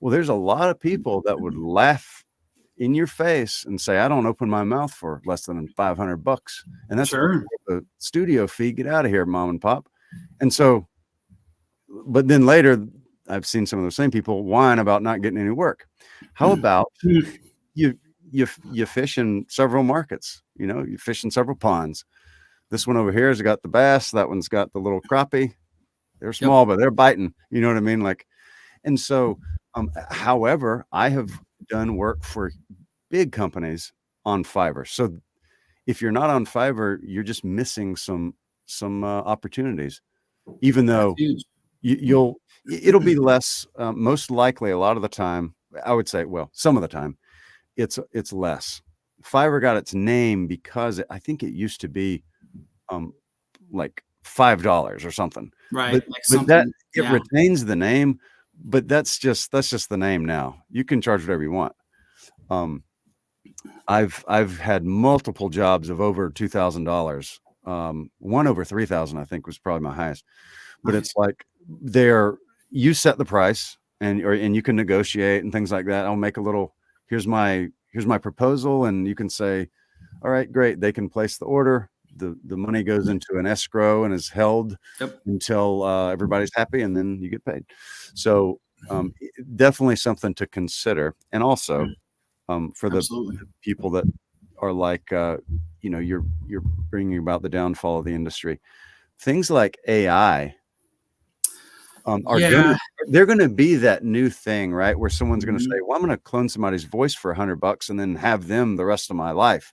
A: Well, there's a lot of people that would laugh in your face and say, I don't open my mouth for less than $500. And that's
B: Sure.
A: the studio fee. Get out of here, mom and pop. And so, but then later I've seen some of those same people whine about not getting any work. How about you fish in several markets, you fish in several ponds. This one over here has got the bass. That one's got the little crappie. They're small, but they're biting. You know what I mean? Like, and so, however, I have done work for big companies on Fiverr. So if you're not on Fiverr, you're just missing some opportunities, even though it'll be less, most likely a lot of the time, I would say, well, some of the time it's less. Fiverr got its name because I think it used to be like $5 or something,
B: right?
A: But that it retains the name, but that's just the name now. You can charge whatever you want. I've had multiple jobs of over $2,000. One over 3,000, I think, was probably my highest. But it's like you set the price and you can negotiate and things like that. I'll make a little, here's my proposal, and you can say, all right, great. They can place the order. The money goes into an escrow and is held until everybody's happy, and then you get paid. So definitely something to consider. And also for the people that are like, you're bringing about the downfall of the industry. Things like AI they're going to be that new thing, right? Where someone's going to say, well, I'm going to clone somebody's voice for $100 and then have them the rest of my life.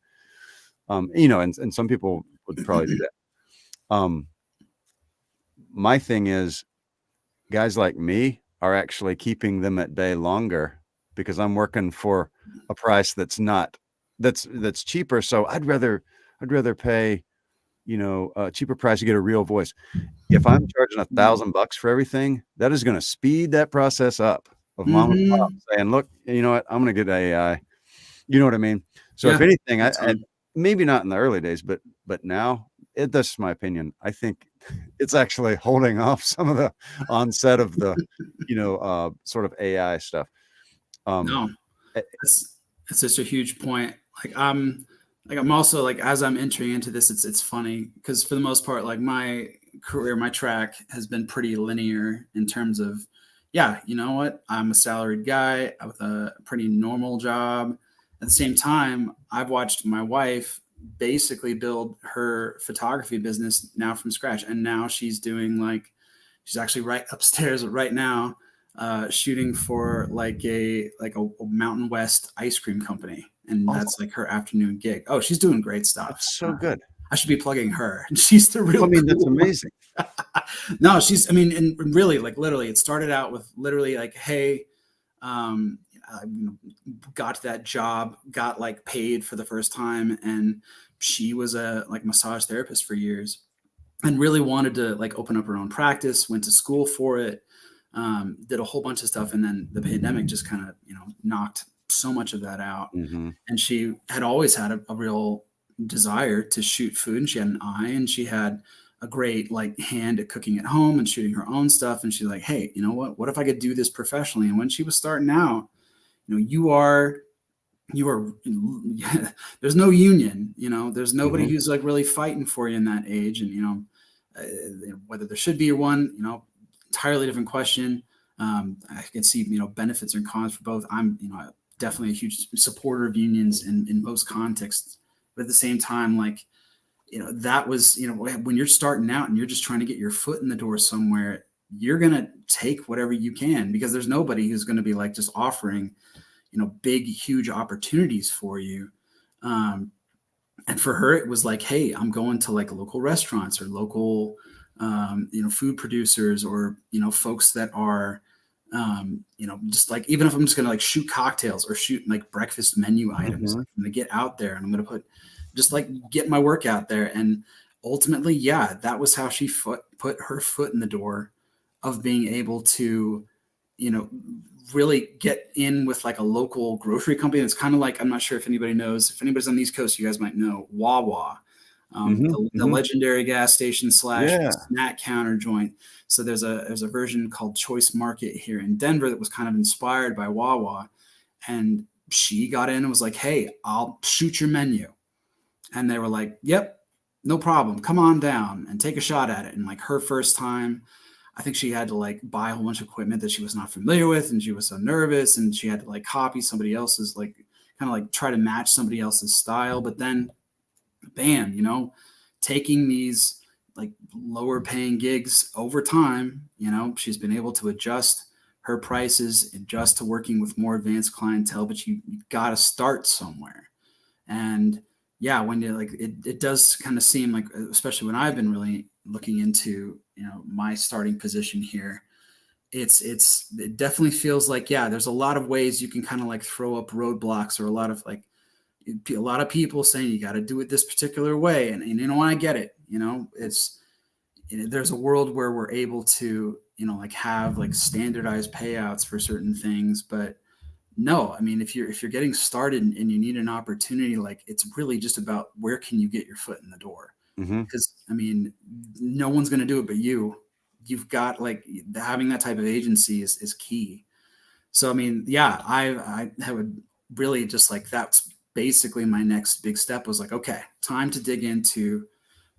A: And some people would probably do that. My thing is, guys like me are actually keeping them at bay longer because I'm working for a price that's cheaper. So I'd rather pay, a cheaper price to get a real voice. If I'm charging $1,000 for everything, that is going to speed that process up of mom and pop saying, look, you know what, I'm going to get AI. You know what I mean? So if anything, I maybe not in the early days, but now, that's my opinion. I think it's actually holding off some of the onset of the, sort of AI stuff.
B: No, it's such a huge point. I'm also like, as I'm entering into this, it's funny because for the most part, like my career, my track has been pretty linear in terms of, you know what, I'm a salaried guy with a pretty normal job. At the same time, I've watched my wife basically build her photography business now from scratch. And now she's doing she's actually right upstairs right now, shooting for like a Mountain West ice cream company. And that's like her afternoon gig. Oh, she's doing great stuff.
A: That's so good.
B: I should be plugging her. She's the real.
A: That's amazing.
B: No, and really, like literally, it started out with literally like, hey, got that job, got like paid for the first time, and she was a massage therapist for years, and really wanted to like open up her own practice. Went to school for it, did a whole bunch of stuff, and then the pandemic just kind of knocked so much of that out. And she had always had a real desire to shoot food, and she had an eye, and she had a great like hand at cooking at home and shooting her own stuff. And she's like, hey, you know what if I could do this professionally? And when she was starting out, you are there's no union, there's nobody who's like really fighting for you in that age. And whether there should be one, entirely different question. I can see benefits and cons for both. I'm definitely a huge supporter of unions in most contexts, but at the same time, like that was when you're starting out and you're just trying to get your foot in the door somewhere, you're gonna take whatever you can, because there's nobody who's going to be like just offering big huge opportunities for you. And for her it was like, hey, I'm going to like local restaurants or local food producers, or folks that are just like, even if I'm just gonna like shoot cocktails or shoot like breakfast menu items, I'm gonna get out there and I'm gonna get my work out there. And ultimately, that was how she put her foot in the door of being able to really get in with like a local grocery company. It's kind of like, I'm not sure if anybody knows, if anybody's on the East Coast, you guys might know Wawa, the legendary gas station / snack counter joint. So there's a version called Choice Market here in Denver that was kind of inspired by Wawa. And she got in and was like, "Hey, I'll shoot your menu." And they were like, "Yep, no problem. Come on down and take a shot at it." And like her first time, I think she had to like buy a whole bunch of equipment that she was not familiar with, and she was so nervous, and she had to like copy somebody else's, like kind of like try to match somebody else's style. But then, bam, you know, taking these like lower paying gigs over time, you know, she's been able to adjust her prices, adjust to working with more advanced clientele. But you got to start somewhere. And yeah, when you like it does kind of seem like, especially when I've been really looking into, you know, my starting position here, it definitely feels like, yeah, there's a lot of ways you can kind of like throw up roadblocks, or a lot of like a lot of people saying you got to do it this particular way. And you know, I get it, you know, there's a world where we're able to, you know, like have like standardized payouts for certain things. But no, I mean, if you're getting started and you need an opportunity, like it's really just about where can you get your foot in the door.
A: Mm-hmm.
B: Because I mean, no one's going to do it but you. You've got like having that type of agency is key. So I mean, yeah, I would really just like, that's basically my next big step, was like, okay, time to dig into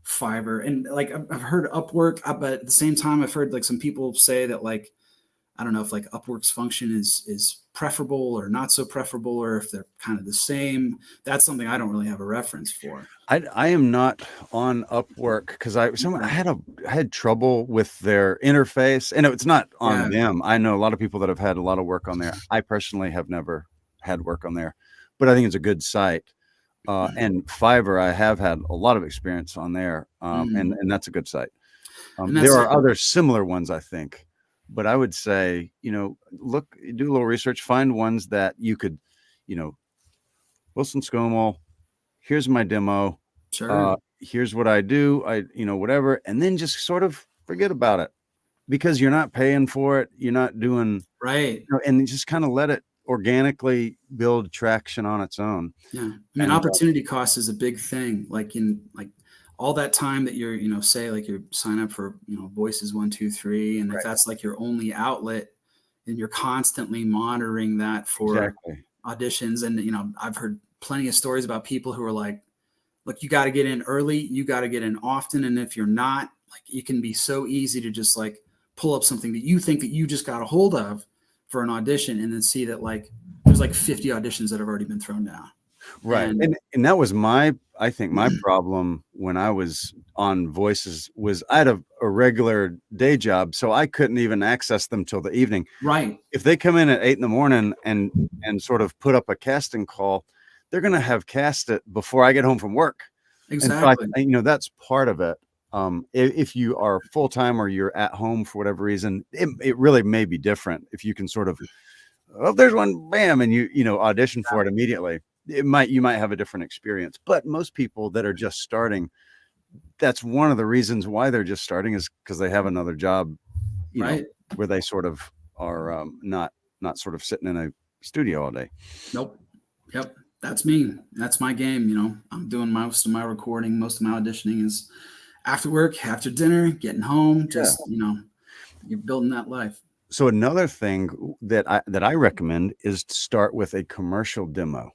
B: Fiverr. And like I've heard Upwork, but at the same time I've heard like some people say that like, I don't know if like Upwork's function is preferable or not so preferable, or if they're kind of the same. That's something I don't really have a reference for.
A: I am not on Upwork because I had trouble with their interface, and it's not on them. I know a lot of people that have had a lot of work on there. I personally have never had work on there, but I think it's a good site. And Fiverr, I have had a lot of experience on there, and that's a good site. There are other similar ones, I think, but I would say, you know, do a little research, find ones that you could, you know, Wilson Skomal, here's my demo.
B: Sure.
A: Here's what I do. You know, whatever. And then just sort of forget about it, because you're not paying for it. You're not doing
B: right.
A: You know, and just kind of let it organically build traction on its own.
B: Yeah. I mean, opportunity cost is a big thing. Like in like all that time that you're, you know, say like you sign up for, you know, Voices 1, 2, 3. And if that's like your only outlet, and you're constantly monitoring that for auditions. And, you know, I've heard plenty of stories about people who are like, look, you got to get in early, you got to get in often. And if you're not, like, it can be so easy to just like pull up something that you think that you just got a hold of for an audition, and then see that like there's like 50 auditions that have already been thrown down.
A: Right. And that was I think my problem when I was on Voices was I had a regular day job, so I couldn't even access them till the evening.
B: Right.
A: If they come in at 8 a.m. and sort of put up a casting call, they're going to have cast it before I get home from work.
B: Exactly.
A: And so you know, that's part of it. If you are full-time or you're at home for whatever reason, it really may be different. If you can sort of, oh, there's one, bam, and you know, audition for it immediately. You might have a different experience. But most people that are just starting, that's one of the reasons why they're just starting, is because they have another job, you know, where they sort of are not sort of sitting in a studio all day.
B: Nope. Yep. That's me. That's my game. You know, I'm doing most of my recording, most of my auditioning is after work, after dinner, getting home, just, you know, you're building that life.
A: So another thing that I recommend is to start with a commercial demo.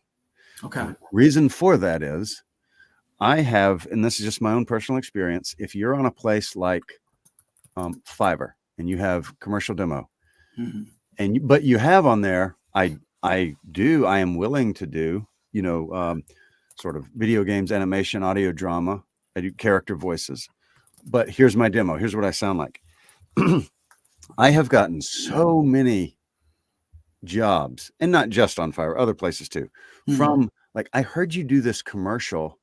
B: Okay.
A: Reason for that is I have, and this is just my own personal experience, if you're on a place like Fiverr and you have commercial demo, but you have on there, I am willing to do, you know, sort of video games, animation, audio drama. I do character voices, but here's my demo. Here's what I sound like. I have gotten so many jobs, and not just on Fiverr, other places too, from like, I heard you do this commercial.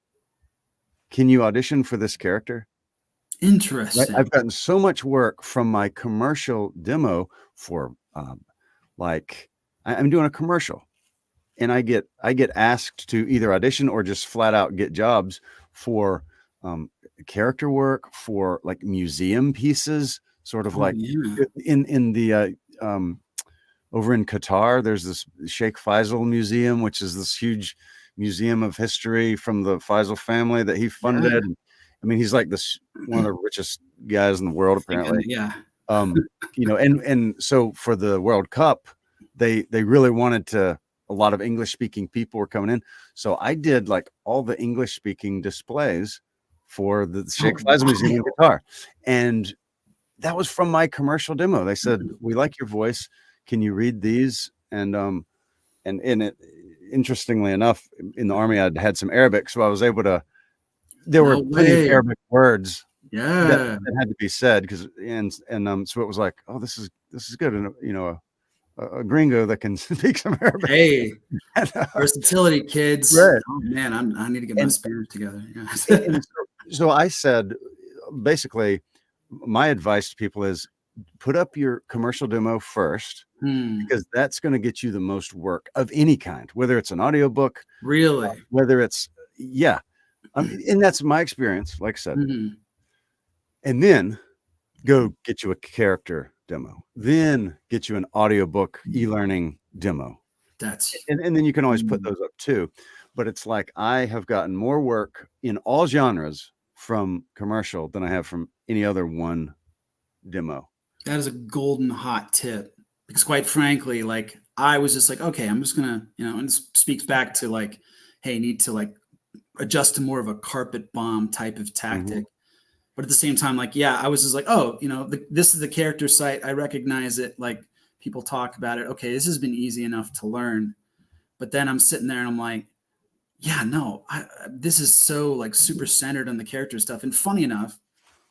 A: Can you audition for this character?
B: Interesting.
A: I've gotten so much work from my commercial demo for like I'm doing a commercial, and I get asked to either audition or just flat out get jobs for character work, for like museum pieces, sort of like in the over in Qatar, there's this Sheikh Faisal Museum, which is this huge museum of history from the Faisal family that he funded. I mean, he's like one of the richest guys in the world, apparently.
B: Yeah.
A: You know, and so for the World Cup, they really wanted to, a lot of English speaking people were coming in. So I did like all the English speaking displays for the Shake Flies Museum and guitar. And that was from my commercial demo. They said, "We like your voice. Can you read these?" And in it, interestingly enough, in the Army, I'd had some Arabic, so I was able to. There were plenty of Arabic words that had to be said because, so it was like, "Oh, this is good," and a gringo that can speak some Arabic.
B: Hey, versatility, kids.
A: Right.
B: Oh man, I need to get my Spanish together.
A: Yeah. So I said, basically, my advice to people is put up your commercial demo first, because that's going to get you the most work of any kind, whether it's an audiobook,
B: really,
A: whether it's, and that's my experience, like I said. And then go get you a character demo, then get you an audiobook e-learning demo. And then you can always put those up too. But it's like, I have gotten more work in all genres from commercial than I have from any other one demo.
B: That is a golden hot tip, because quite frankly, like, I was just like, okay, I'm just gonna, and this speaks back to like, hey, need to like adjust to more of a carpet bomb type of tactic. But at the same time, like, I was just like, oh, this is the character site. I recognize it. Like, people talk about it. Okay, this has been easy enough to learn. But then I'm sitting there and I'm like, this is so like super centered on the character stuff. And funny enough,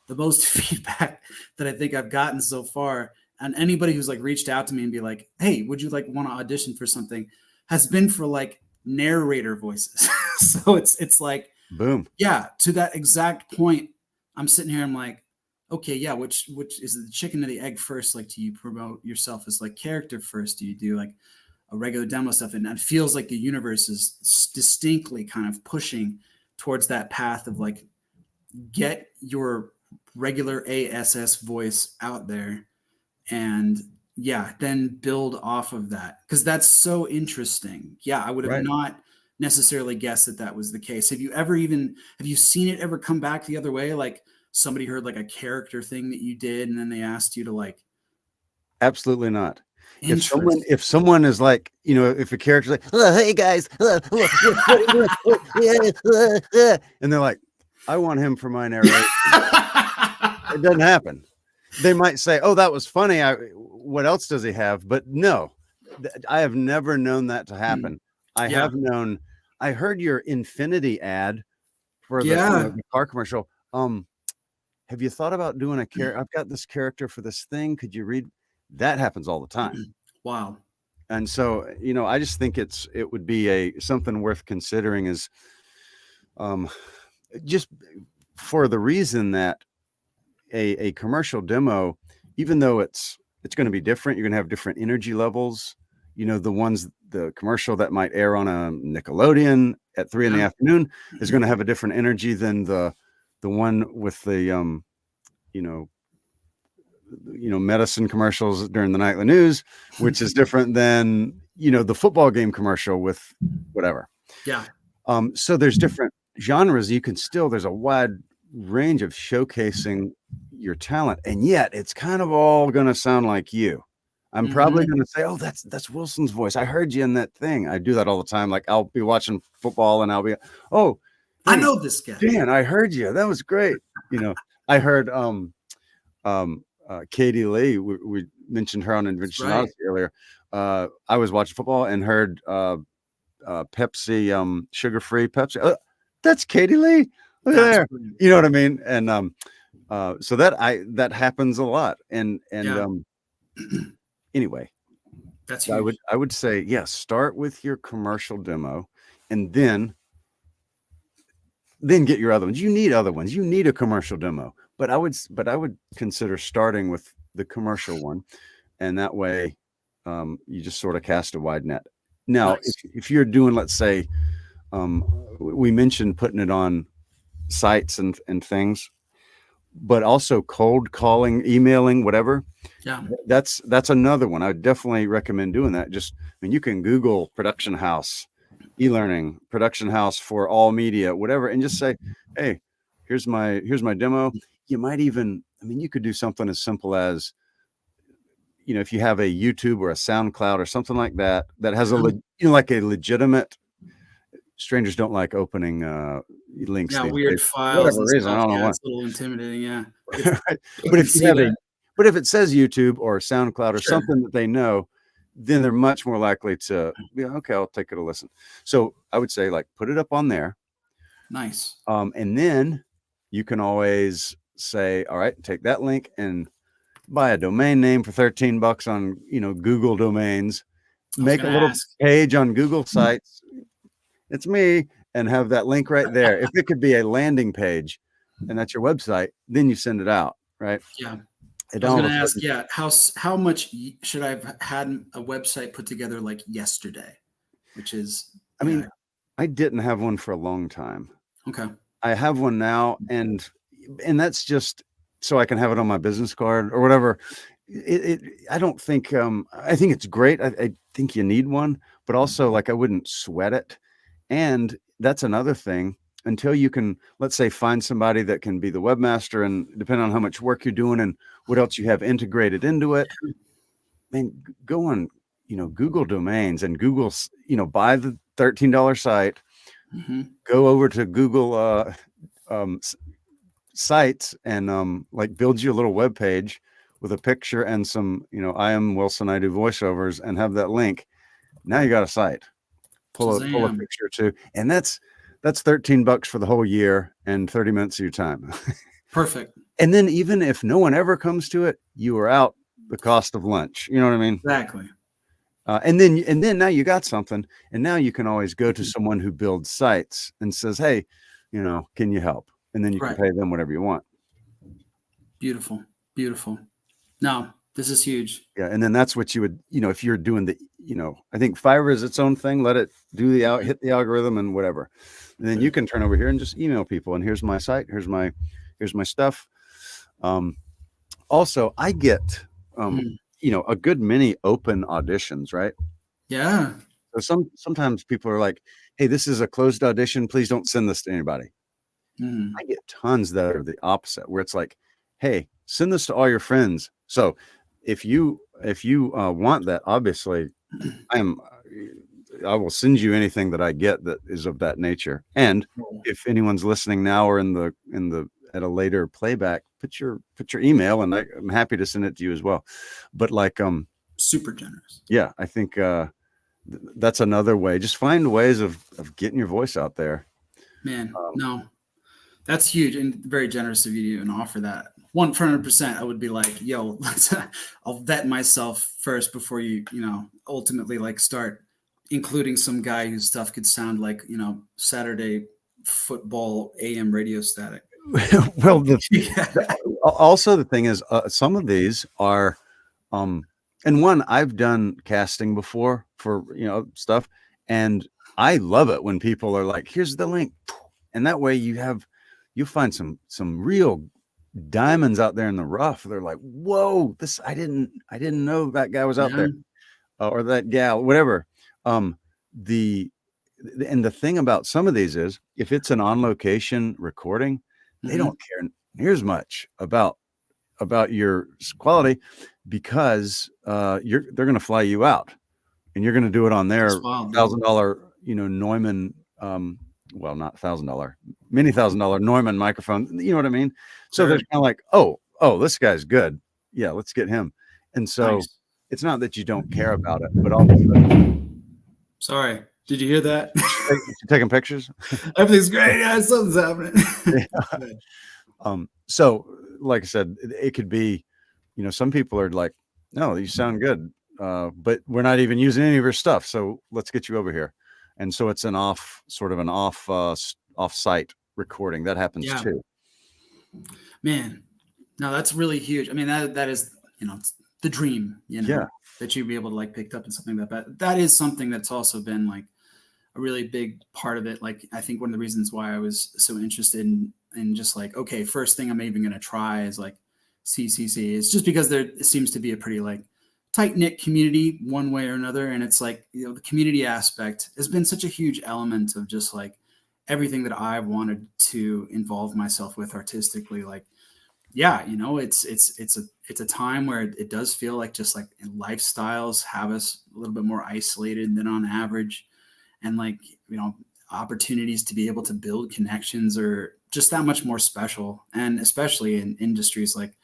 B: the most feedback that I think I've gotten so far, and anybody who's like reached out to me and be like, hey, would you like want to audition for something, has been for like narrator voices. So it's like,
A: boom.
B: Yeah, to that exact point. I'm sitting here, I'm like, okay, which is the chicken or the egg first? Like, do you promote yourself as like character first? Do you do like a regular demo stuff? And it feels like the universe is distinctly kind of pushing towards that path of like, get your regular ASS voice out there and then build off of that. Because that's so interesting. I would have not necessarily guessed that was the case. Have you seen it ever come back the other way? Like, somebody heard like a character thing that you did and then they asked you to like.
A: Absolutely not. If someone is like, if a character's like, oh, hey guys, and they're like, I want him for my narration. It doesn't happen. They might say, oh, that was funny. What else does he have? But no, I have never known that to happen. I have known, I heard your Infinity ad for the car commercial. Have you thought about doing a character? I've got this character for this thing. Could you read? That happens all the time.
B: Wow.
A: And so, I just think it would be something worth considering, is just for the reason that a commercial demo, even though it's going to be different, you're going to have different energy levels. The commercial that might air on a Nickelodeon at 3 p.m. is going to have a different energy than the one with the medicine commercials during the nightly news, which is different than the football game commercial with whatever. So there's different genres. There's a wide range of showcasing your talent, and yet it's kind of all going to sound like you. I'm probably going to say, oh, that's Wilson's voice. I heard you in that thing. I do that all the time. Like, I'll be watching football and I'll be, oh, hey,
B: I know this guy.
A: Dan, I heard you. That was great. I heard Katie Leigh. We mentioned her on Invention Odyssey earlier. I was watching football and heard Pepsi, sugar-free Pepsi. That's Katie Leigh. Look at there. Brilliant. You know what I mean? And so that happens a lot. And anyway,
B: that's huge.
A: I would say, start with your commercial demo, and then get your other ones. You need other ones. You need a commercial demo, but I would consider starting with the commercial one, and that way you just sort of cast a wide net. Now, if you're doing, let's say, we mentioned putting it on sites and things, but also cold calling, emailing, whatever. That's another one. I would definitely recommend doing that. You can Google production house, e-learning, production house for all media, whatever, and just say, hey, here's my demo. You might even, you could do something as simple as, if you have a YouTube or a SoundCloud or something like that, that has like a legitimate, strangers don't like opening links.
B: Yeah,
A: these
B: weird
A: days.
B: files
A: Whatever
B: and
A: reason, I
B: stuff.
A: don't know
B: Yeah,
A: why.
B: it's a little intimidating. Yeah.
A: Right?
B: I
A: But
B: can
A: if you
B: see
A: have
B: that.
A: but if it says YouTube or SoundCloud or
B: Sure.
A: something that they know, then they're much more likely to be okay, I'll take it a listen. So I would say, like, put it up on there.
B: Nice.
A: And then you can always say, all right, take that link and buy a domain name for $13 on, Google domains, make a little page on Google Sites. It's me, and have that link right there. If it could be a landing page and that's your website, then you send it out, right?
B: Yeah.
A: And
B: I was
A: all
B: going
A: of
B: to
A: a
B: ask,
A: sudden,
B: how much should I have had a website put together like yesterday, which is,
A: I mean, I didn't have one for a long time.
B: okay.
A: I have one now, and that's just so I can have it on my business card or whatever. I don't think I think it's great. I think you need one, but also, like, I wouldn't sweat it. And that's another thing. Until you can, let's say, find somebody that can be the webmaster, and depending on how much work you're doing and what else you have integrated into it, man, go on, Google domains and Google's, buy the $13 site, go over to Google sites and like build you a little web page with a picture and some, I am Wilson, I do voiceovers, and have that link. Now you got a site. Pull a picture too, and that's $13 for the whole year and 30 minutes of your time.
B: Perfect.
A: And then even if no one ever comes to it, you are out the cost of lunch. You know what I mean?
B: Exactly.
A: And then now you got something, and now you can always go to someone who builds sites and says, hey, can you help? And then you can pay them whatever you want.
B: Beautiful. Beautiful. No, this is huge.
A: Yeah. And then that's what you would, if you're doing the, I think Fiverr is its own thing. Let it do hit the algorithm and whatever. And then you can turn over here and just email people. And here's my site. Here's my stuff. Also, I get, a good many open auditions, right?
B: Yeah.
A: So sometimes people are like, hey, this is a closed audition. Please don't send this to anybody. I get tons that are the opposite, where it's like, hey, send this to all your friends. So if you want that, obviously I will send you anything that I get that is of that nature. And if anyone's listening now or at a later playback, put your email, and I'm happy to send it to you as well. But like,
B: super generous.
A: Yeah, I think that's another way. Just find ways of getting your voice out there.
B: Man, no, that's huge and very generous of you to even offer that. 100%. I would be like, yo, I'll vet myself first before you ultimately like start including some guy whose stuff could sound like, Saturday football AM radio static.
A: Well, also the thing is, some of these are, and one, I've done casting before for, stuff, and I love it when people are like, here's the link. And that way you find some real diamonds out there in the rough. They're like, whoa, I didn't know that guy was out there, or that gal, whatever. The thing about some of these is, if it's an on location recording, they don't care near as much about your quality, because they're going to fly you out, and you're going to do it on their $1,000, Neumann, well, not $1,000, many $1,000 Neumann microphone. You know what I mean? So they're kind of like, oh, this guy's good. Yeah, let's get him. And so it's not that you don't care about it, but all of a sudden,
B: sorry, did you hear that?
A: You taking pictures?
B: Everything's great. Yeah, something's happening.
A: So like I said, it could be, some people are like, no, you sound good, but we're not even using any of your stuff, so let's get you over here. And so it's an off-site recording that happens too.
B: Man, no, that's really huge. I mean, that is, it's the dream, that you'd be able to like pick up in something like that. That is something that's also been like a really big part of it. Like, I think one of the reasons why I was so interested in just like, okay, first thing I'm even going to try is like CCC, is just because there seems to be a pretty like tight-knit community one way or another. And it's like, the community aspect has been such a huge element of just like everything that I've wanted to involve myself with artistically. Like, yeah, it's a time where it does feel like just like lifestyles have us a little bit more isolated than on average, and like opportunities to be able to build connections are just that much more special, and especially in industries like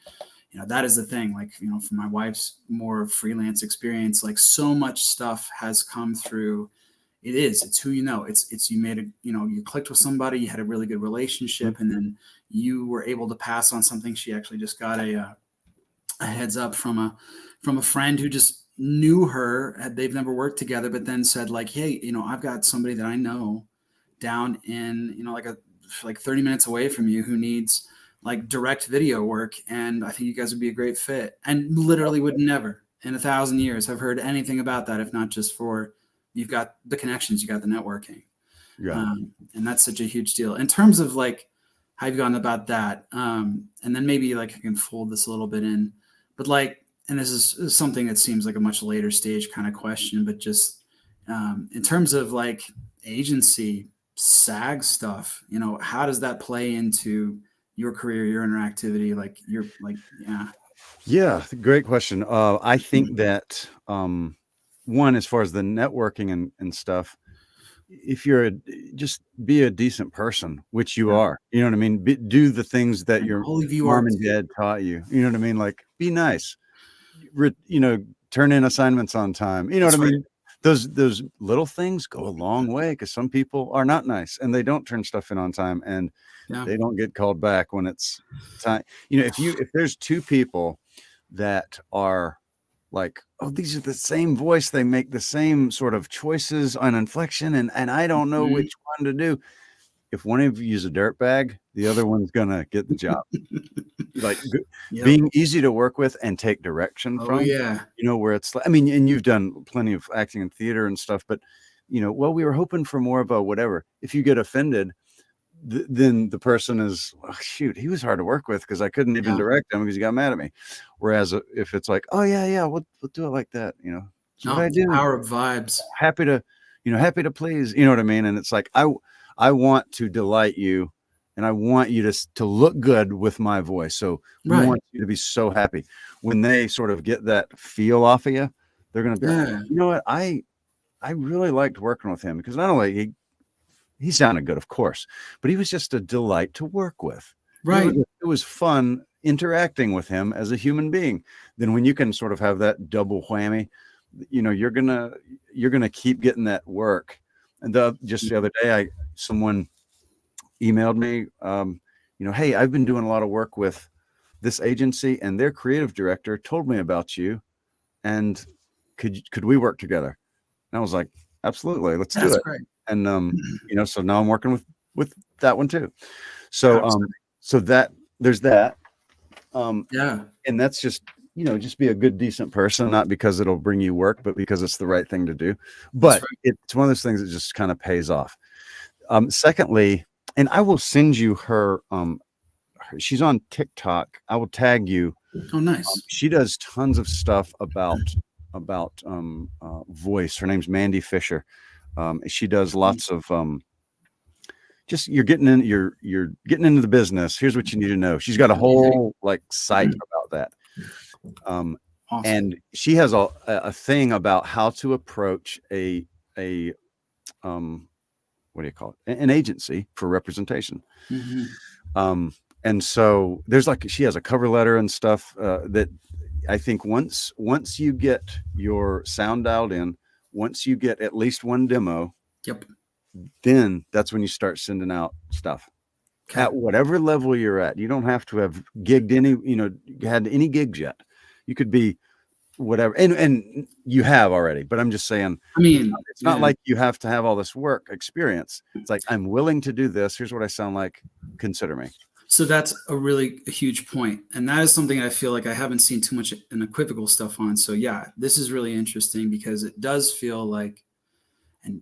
B: that is the thing, like for my wife's more freelance experience, like so much stuff has come through. It's who it's you made a you clicked with somebody, you had a really good relationship, and then you were able to pass on something. She actually just got a heads up from a friend who just knew her. They've never worked together, but then said like, hey, I've got somebody that I know down in like 30 minutes away from you who needs like direct video work, and I think you guys would be a great fit. And literally would never in 1,000 years have heard anything about that if not just for you've got the connections, you got the networking.
A: Yeah.
B: And that's such a huge deal in terms of like how you've gone about that. And then maybe like I can fold this a little bit in, but like, and this is something that seems like a much later stage kind of question, but just in terms of like agency SAG stuff, how does that play into your career, your interactivity? Like you're like, yeah.
A: Yeah, great question. I think that one, as far as the networking and stuff, if just be a decent person, which you
B: Yeah.
A: are, you know what I mean? Do the things that
B: And
A: your
B: all of you are
A: mom and
B: too.
A: dad taught you. You know what I mean? Like, be nice. You know, turn in assignments on time. You know what I
B: That's right.
A: mean? Those little things go a long way, because some people are not nice and they don't turn stuff in on time, and
B: Yeah.
A: they don't get called back when it's time. If there's two people that are like, oh, these are the same voice, they make the same sort of choices on inflection, and I don't know
B: Mhm.
A: which one to do. If one of you is a dirtbag, the other one's gonna get the job. Like,
B: Yep.
A: being easy to work with and take direction
B: Oh
A: from,
B: yeah.
A: where it's like, I mean, and you've done plenty of acting and theater and stuff, but well, we were hoping for more of a whatever. If you get offended, then the person is, oh, shoot, he was hard to work with because I couldn't even
B: Yeah.
A: direct him because he got mad at me. Whereas if it's like, oh yeah, we'll do it like that, it's what
B: No,
A: I
B: it's the
A: do.
B: power of vibes.
A: Happy to, happy to please, you know what I mean? And it's like, I want to delight you, and I want you to look good with my voice. So we
B: Right.
A: want you to be so happy. When they sort of get that feel off of you, they're going to be like,
B: Yeah.
A: you know what? I really liked working with him, because not only he sounded good, of course, but he was just a delight to work with.
B: Right.
A: It was fun interacting with him as a human being. Then when you can sort of have that double whammy, you're gonna keep getting that work. And just the other day, someone emailed me, hey, I've been doing a lot of work with this agency, and their creative director told me about you, and could we work together? And I was like, absolutely, let's do
B: That's
A: it.
B: great.
A: And so now I'm working with that one too. So
B: Absolutely.
A: so that there's that.
B: Yeah.
A: And that's just be a good, decent person, not because it'll bring you work, but because it's the right thing to do.
B: That's
A: But
B: right.
A: it's one of those things that just kind of pays off. Secondly, and I will send you she's on TikTok. I will tag you.
B: Oh, nice.
A: She does tons of stuff about voice. Her name's Mandy Fisher. She does lots of just you're getting into the business. Here's what you need to know. She's got a whole like site about that.
B: Awesome.
A: And she has a thing about how to approach a what do you call it? An agency for representation.
B: Mm-hmm.
A: And so there's she has a cover letter and stuff that I think once you get your sound dialed in, once you get at least one demo,
B: Yep.
A: then that's when you start sending out stuff.
B: Okay.
A: At whatever level you're at. You don't have to have gigged had any gigs yet. You could be whatever, and you have already, but I'm just saying,
B: I mean,
A: it's not like you have to have all this work experience. It's like, I'm willing to do this. Here's what I sound like. Consider me.
B: so that's a really huge point. And that is something I feel like I haven't seen too much unequivocal stuff on. So yeah, this is really interesting because it does feel like, and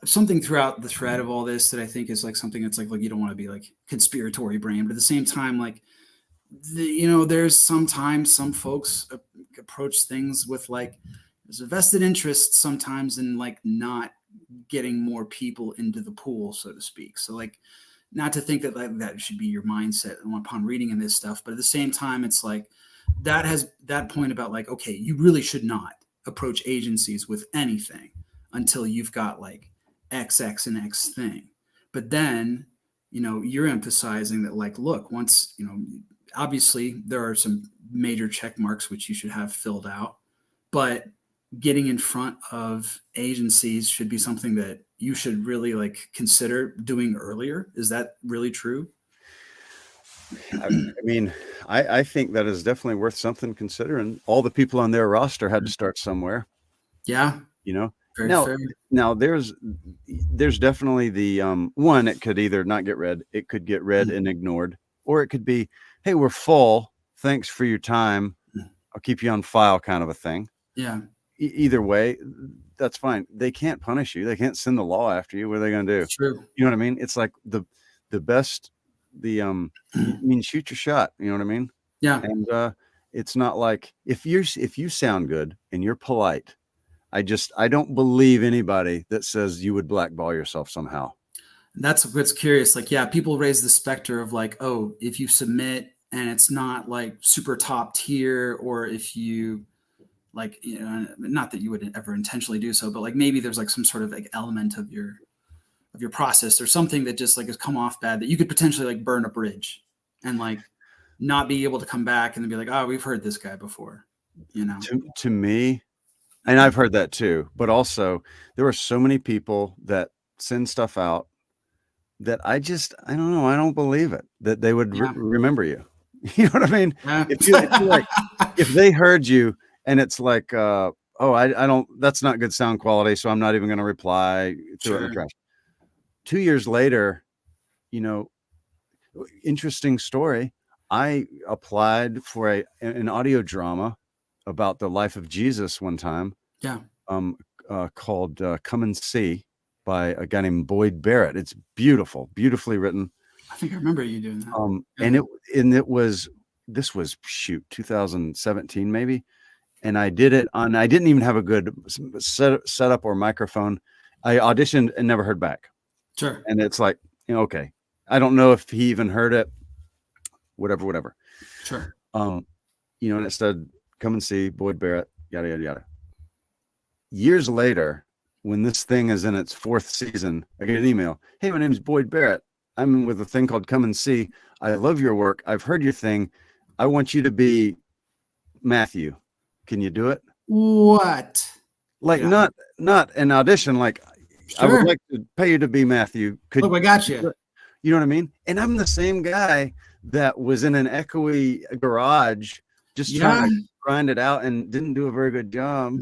B: something throughout the thread of all this that I think is like something that's like, look, you don't want to be like conspiratory brain, but at the same time, like, there's sometimes some folks approach things with like, there's a vested interest sometimes in like not getting more people into the pool, so to speak. So like, not to think that that should be your mindset upon reading in this stuff, but at the same time, it's like that has that point about like, okay, you really should not approach agencies with anything until you've got like X, X, and X thing. But then, you're emphasizing that like, look, once, obviously there are some major check marks which you should have filled out, but getting in front of agencies should be something that you should really like consider doing earlier. Is that really true?
A: I mean, I think that is definitely worth something considering. All the people on their roster had to start somewhere,
B: Yeah, very
A: Now,
B: fair.
A: now there's definitely the one, it could either not get read, it could get read and ignored, or it could be, hey, we're full. Thanks for your time. I'll keep you on file, kind of a thing.
B: Yeah,
A: Either way, that's fine. They can't punish you. They can't send the law after you. What are they going to do?
B: it's true.
A: You know what I mean? It's like the best, I mean, shoot your shot. You know what I mean?
B: Yeah,
A: And it's not like if you sound good and you're polite, I don't believe anybody that says you would blackball yourself somehow.
B: that's what's curious. Like, yeah, people raise the specter of like, oh, if you submit and it's not like super top tier, or if you like, not that you would ever intentionally do so, but like maybe there's like some sort of like element of your process or something that just like has come off bad that you could potentially like burn a bridge and like not be able to come back and then be like, oh, we've heard this guy before,
A: To me, and I've heard that too, but also there are so many people that send stuff out that I don't know. I don't believe it that they would
B: Yeah.
A: remember you. You know what I mean?
B: Yeah.
A: If they heard you and it's like, oh, I don't, that's not good sound quality, so I'm not even going to reply, throw it in the
B: Sure.
A: trash. 2 years later, interesting story. I applied for an audio drama about the life of Jesus one time,
B: Yeah.
A: called Come and See, by a guy named Boyd Barrett. It's beautifully written.
B: I think I remember you doing that.
A: And this was 2017 maybe. And I did it I didn't even have a good setup or microphone. I auditioned and never heard back.
B: Sure.
A: And it's like, okay, I don't know if he even heard it, whatever.
B: Sure.
A: And it said, Come and See Boyd Barrett, yada, yada, yada. Years later, when this thing is in its 4th season, I get an email. Hey, my name's Boyd Barrett. I'm with a thing called Come and See. I love your work. I've heard your thing. I want you to be Matthew. Can you do it?
B: What?
A: Like,
B: Yeah.
A: not an audition. Like, I would like to pay you to be Matthew.
B: Look, I got you.
A: You know what I mean? And I'm the same guy that was in an echoey garage, just trying to grind it out and didn't do a very good job,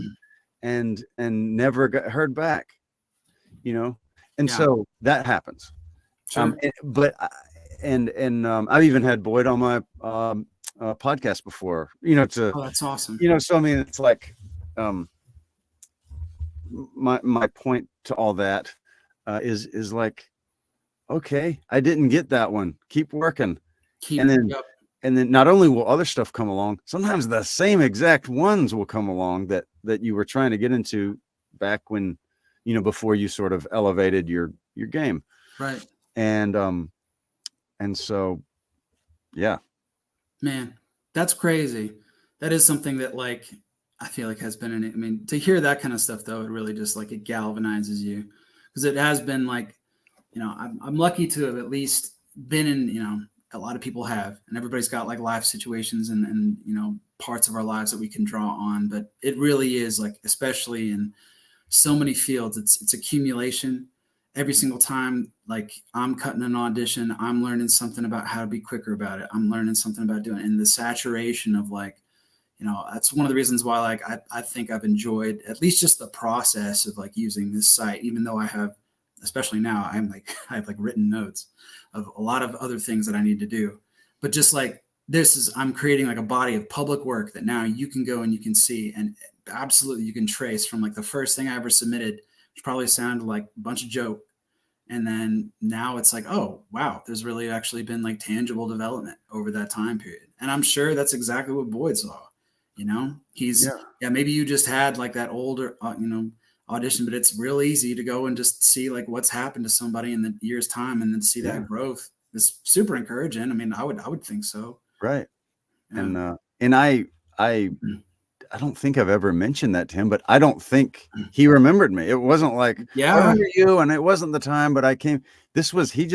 A: and never got heard back, and so that happens.
B: Sure.
A: I've even had Boyd on my podcast before,
B: Oh, that's awesome.
A: so I mean, it's like, my point to all that is like, okay, I didn't get that one. Keep working. And then not only will other stuff come along, sometimes the same exact ones will come along that you were trying to get into back when, before you sort of elevated your game.
B: Right.
A: And so, yeah.
B: Man, that's crazy. That is something that like, I feel like has been to hear that kind of stuff though, it really just like, it galvanizes you, because it has been like, I'm lucky to have at least been in, a lot of people have, and everybody's got like life situations and parts of our lives that we can draw on, but it really is like, especially in so many fields, it's accumulation. Every single time, like I'm cutting an audition, I'm learning something about how to be quicker about it. I'm learning something about doing it. And the saturation of like, that's one of the reasons why, like, I think I've enjoyed at least just the process of like using this site, even though I have, especially now, I have like written notes of a lot of other things that I need to do. But just like I'm creating like a body of public work that now you can go and you can see, and absolutely you can trace from like the first thing I ever submitted, which probably sounded like a bunch of joke. And then now it's like, oh, wow, there's really actually been like tangible development over that time period. And I'm sure that's exactly what Boyd saw. Maybe you just had like that older, audition, but it's real easy to go and just see like what's happened to somebody in the year's time and then see
A: Yeah.
B: that growth. It's super encouraging. I mean, I would think so.
A: Right.
B: Yeah.
A: And I don't think I've ever mentioned that to him, but I don't think he remembered me. It wasn't like, I
B: Yeah.
A: remember you, and it wasn't the time, but I came. This was he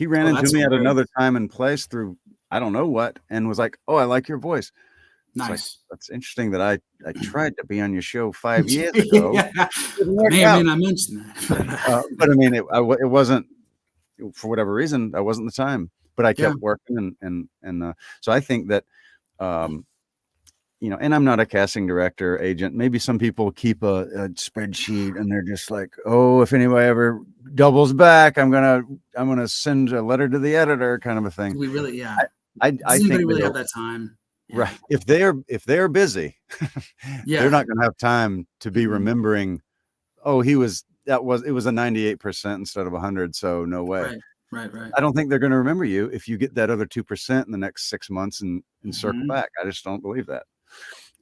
A: ran
B: Oh,
A: into
B: that's
A: me at
B: great.
A: another time and place through I don't know what, and was like, "Oh, I like your voice." It's like,
B: Nice.
A: that's interesting that I tried to be on your show 5 years ago.
B: Yeah.
A: Didn't
B: I
A: work
B: may or may
A: out.
B: not mention that.
A: But I mean, it wasn't for whatever reason. That wasn't the time. But I
B: Yeah.
A: kept working, and so I think that um, and I'm not a casting director, agent. Maybe some people keep a spreadsheet and they're just like, oh, if anybody ever doubles back, I'm gonna send a letter to the editor, kind of a thing.
B: We really, yeah.
A: I
B: Does
A: think
B: anybody really
A: that
B: have that time? Yeah.
A: right. If they're busy,
B: Yeah.
A: they're not gonna have time to be
B: Mhm.
A: remembering, oh, it was a 98% instead of 100, so no way.
B: Right.
A: I don't think they're gonna remember you if you get that other 2% in the next 6 months and circle
B: Mhm.
A: back. I just don't believe that.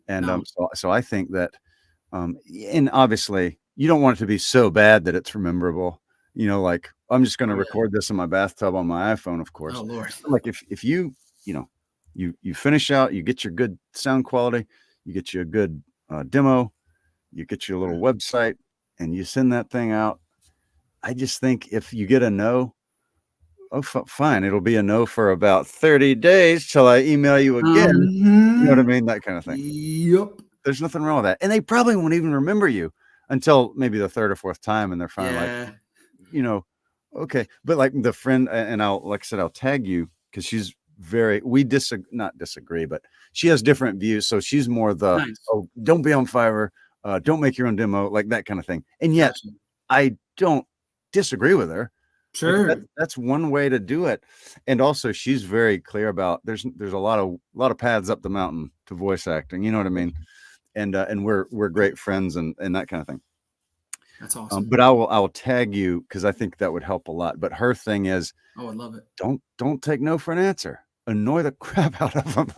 A: And
B: No.
A: so I think that and obviously you don't want it to be so bad that it's rememberable. Like I'm just going to
B: Oh, yeah.
A: record this in my bathtub on my iPhone, of course.
B: Oh, Lord.
A: Like if you finish out, you get your good sound quality, you get you a good demo, you get your little website, and you send that thing out. I just think if you get a no, oh, fine, it'll be a no for about 30 days till I email you again. You know what I mean? That kind of thing.
B: Yep.
A: There's nothing wrong with that. And they probably won't even remember you until maybe the 3rd or 4th time, and they're finally like,
B: Yeah.
A: okay. But like the friend, and like I said, I'll tag you because she's we not disagree, but she has different views. So she's more the,
B: Nice.
A: oh, don't be on Fiverr, don't make your own demo, like that kind of thing. And yet
B: Gotcha.
A: I don't disagree with her. Like
B: Sure.
A: that's one way to do it. And also she's very clear about there's a lot of paths up the mountain to voice acting. You know what I mean? And we're great friends and that kind of thing.
B: That's awesome.
A: But I will tag you because I think that would help a lot. But her thing is,
B: Oh, I love it.
A: don't take no for an answer. Annoy the crap out of them.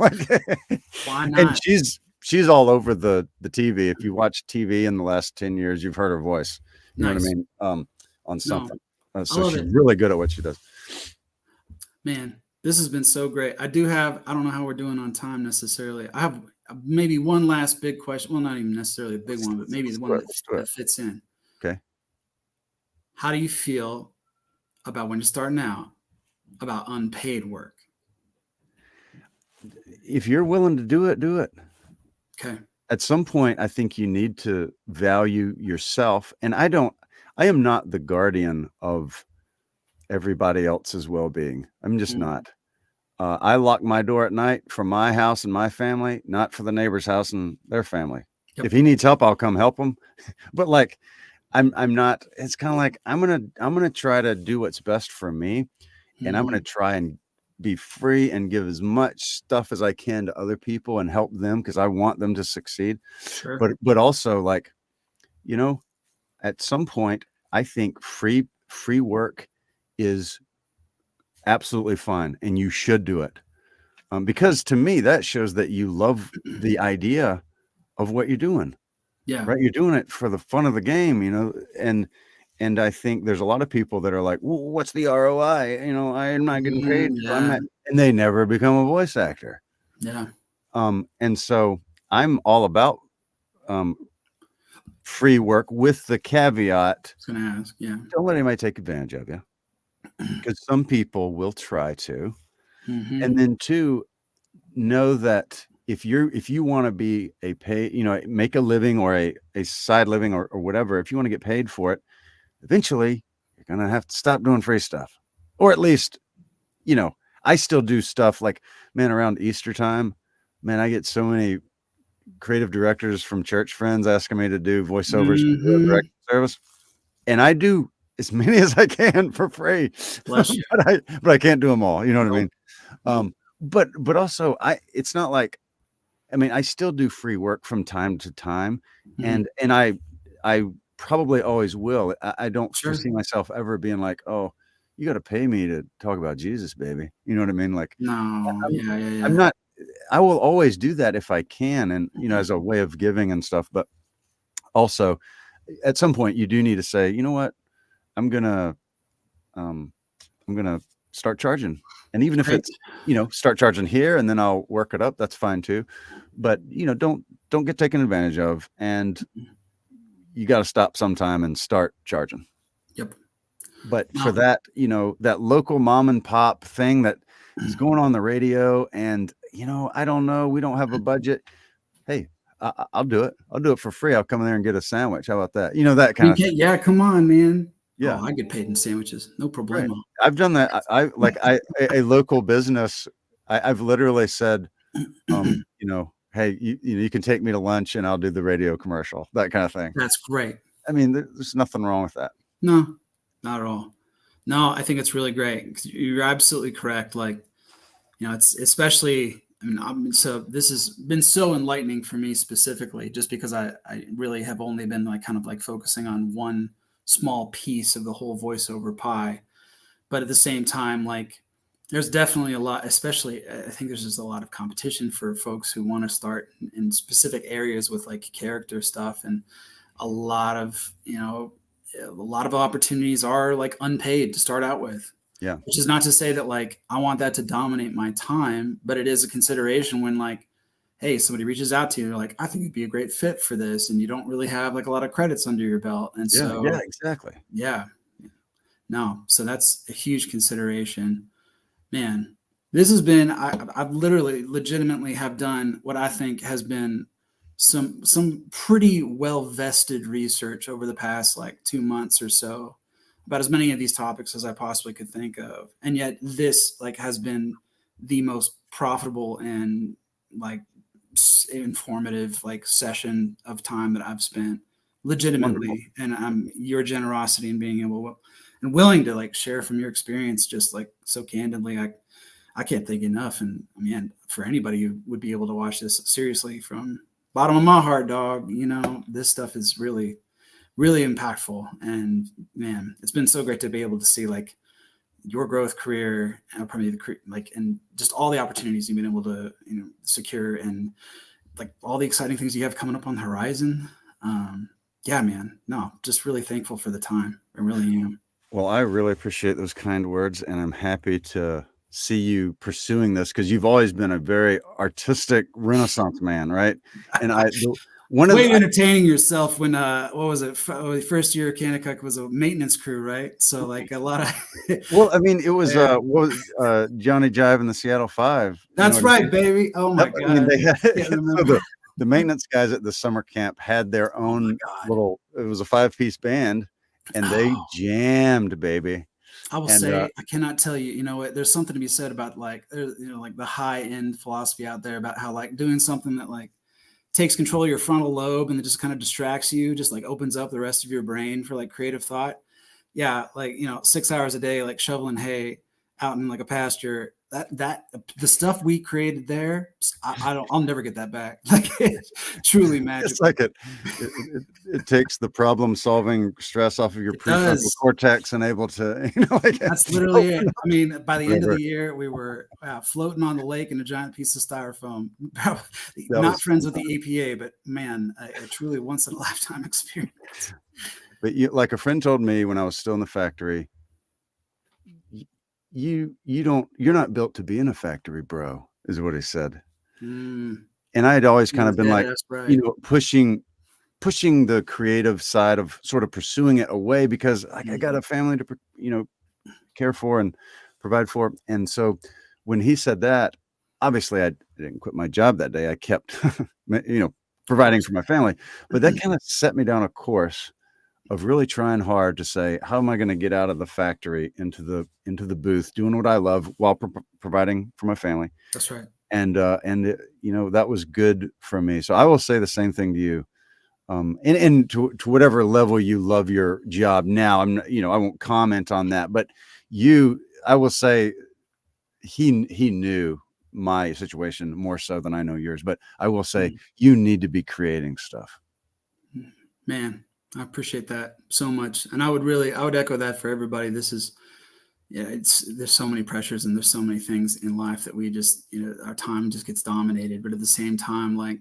B: Why
A: And
B: not?
A: she's all over the TV. If you watch TV in the last 10 years, you've heard her voice. You know what I
B: Nice.
A: mean? On something. So
B: love
A: she's
B: it.
A: really good at what she does.
B: Man, this has been so great. I don't know how we're doing on time necessarily. I have maybe one last big question. Well, not even necessarily a big one, but maybe the one that fits in.
A: Okay.
B: How do you feel about when you're starting out about unpaid work?
A: If you're willing to do it, do it.
B: Okay.
A: At some point, I think you need to value yourself. And I am not the guardian of everybody else's well-being. I'm just not. I lock my door at night for my house and my family, not for the neighbor's house and their family.
B: Yep.
A: If he needs help, I'll come help him. But like, I'm not. It's kind of like I'm gonna try to do what's best for me, and I'm gonna try and be free and give as much stuff as I can to other people and help them because I want them to succeed.
B: Sure.
A: But also like, at some point, I think free work is absolutely fine, and you should do it. Because to me, that shows that you love the idea of what you're doing.
B: Yeah.
A: Right. You're doing it for the fun of the game, and I think there's a lot of people that are like, well, what's the ROI? I'm not getting paid. So I'm not, and they never become a voice actor.
B: Yeah.
A: And so I'm all about free work with the caveat.
B: I was gonna ask, yeah.
A: Don't let anybody take advantage of you. Because some people will try to. And then 2, know that if you want to be a make a living or a side living or whatever, if you want to get paid for it, eventually you're going to have to stop doing free stuff. Or at least, I still do stuff like, man, around Easter time, man, I get so many creative directors from church friends asking me to do voiceovers for the direct service. And I do as many as I can for free.
B: Bless you.
A: but I can't do them all. You know what I mean?
B: Nope.
A: But also it's not like, I still do free work from time to time, and I probably always will. I don't foresee myself ever being like, oh, you got to pay me to talk about Jesus, baby. You know what I mean? Like,
B: No.
A: I'm not. I will always do that if I can, and as a way of giving and stuff. But also, at some point you do need to say, you know what, I'm gonna um, I'm gonna start charging, and even if
B: Right.
A: it's start charging here and then I'll work it up, that's fine too. But don't get taken advantage of, and you got to stop sometime and start charging.
B: Yep.
A: But for
B: No,
A: that, that local mom and pop thing that is going on the radio, and I don't know, we don't have a budget. Hey, I'll do it. I'll do it for free. I'll come in there and get a sandwich. How about that? That kind of thing.
B: yeah, come on, man.
A: Yeah,
B: Oh, I get paid in sandwiches. No
A: right.
B: problemo.
A: I've done that. A local business. I've literally said, hey, you can take me to lunch and I'll do the radio commercial. That kind of thing.
B: That's great.
A: I mean, there's nothing wrong with that.
B: No, not at all. No, I think it's really great. 'Cause you're absolutely correct. Like, it's especially, I mean, so this has been so enlightening for me specifically, just because I really have only been like kind of like focusing on one small piece of the whole voiceover pie. But at the same time, like, there's definitely a lot, especially I think there's just a lot of competition for folks who want to start in specific areas with like character stuff. And a lot of, a lot of opportunities are like unpaid to start out with.
A: Yeah.
B: Which is not to say that like I want that to dominate my time, but it is a consideration when like, hey, somebody reaches out to you, like, I think you'd be a great fit for this, and you don't really have like a lot of credits under your belt. And so
A: Yeah, exactly.
B: yeah, no, so that's a huge consideration. Man, this has been I've literally legitimately have done what I think has been some pretty well vested research over the past like 2 months or so about as many of these topics as I possibly could think of. And yet this like has been the most profitable and like informative like session of time that I've spent
A: Wonderful.
B: legitimately. And your generosity and being able and willing to like share from your experience just like so candidly, I can't thank you enough. And man, for anybody who would be able to watch this seriously from bottom of my heart, dog, this stuff is really, really impactful. And man, it's been so great to be able to see like your growth career and probably like, and just all the opportunities you've been able to, secure, and like all the exciting things you have coming up on the horizon. Yeah, man, no, just really thankful for the time. I really am.
A: Well, I really appreciate those kind words, and I'm happy to see you pursuing this, because you've always been a very artistic Renaissance man, right? And one of
B: Way
A: the,
B: entertaining yourself when what was it? First year of Kanakuk was a maintenance crew, right? So like a lot of
A: well, I mean, it was
B: Yeah.
A: Johnny Jive and the Seattle Five.
B: That's right, baby. Oh my
A: I mean,
B: god.
A: they had
B: Can't
A: so
B: remember.
A: the maintenance guys at the summer camp had their
B: Oh my
A: own
B: god.
A: little. It was a 5-piece band, and they
B: Oh,
A: jammed, baby.
B: I will
A: And
B: say I cannot tell you, what, there's something to be said about like there's like the high end philosophy out there about how like doing something that like takes control of your frontal lobe and it just kind of distracts you, just like opens up the rest of your brain for like creative thought. Yeah, like 6 hours a day, like shoveling hay out in like a pasture. That the stuff we created there, I'll never get that back. Like it's truly
A: it's
B: magical.
A: like it takes the problem solving stress off of your
B: It
A: prefrontal
B: does.
A: cortex, and able to like
B: That's literally it. I mean, by the end of
A: whatever.
B: the year, we were floating on the lake in a giant piece of styrofoam.
A: That
B: Not
A: was
B: friends with the APA, but man, a truly once in a lifetime experience.
A: But like a friend told me when I was still in the factory, you're not built to be in a factory, bro, is what he said.
B: Mm,
A: And I had always kind of been like,
B: that's right.
A: pushing the creative side of sort of pursuing it away, because like I got a family to care for and provide for. And so when he said that, obviously I didn't quit my job that day. I kept providing for my family, but that kind of set me down a course of really trying hard to say, how am I going to get out of the factory into the booth, doing what I love while providing for my family.
B: That's right.
A: And that was good for me. So I will say the same thing to you. And to whatever level you love your job now, I won't comment on that, but I will say he knew my situation more so than I know yours, but I will say you need to be creating stuff.
B: Man, I appreciate that so much. And I would echo that for everybody. There's so many pressures and there's so many things in life that we just, our time just gets dominated. But at the same time, like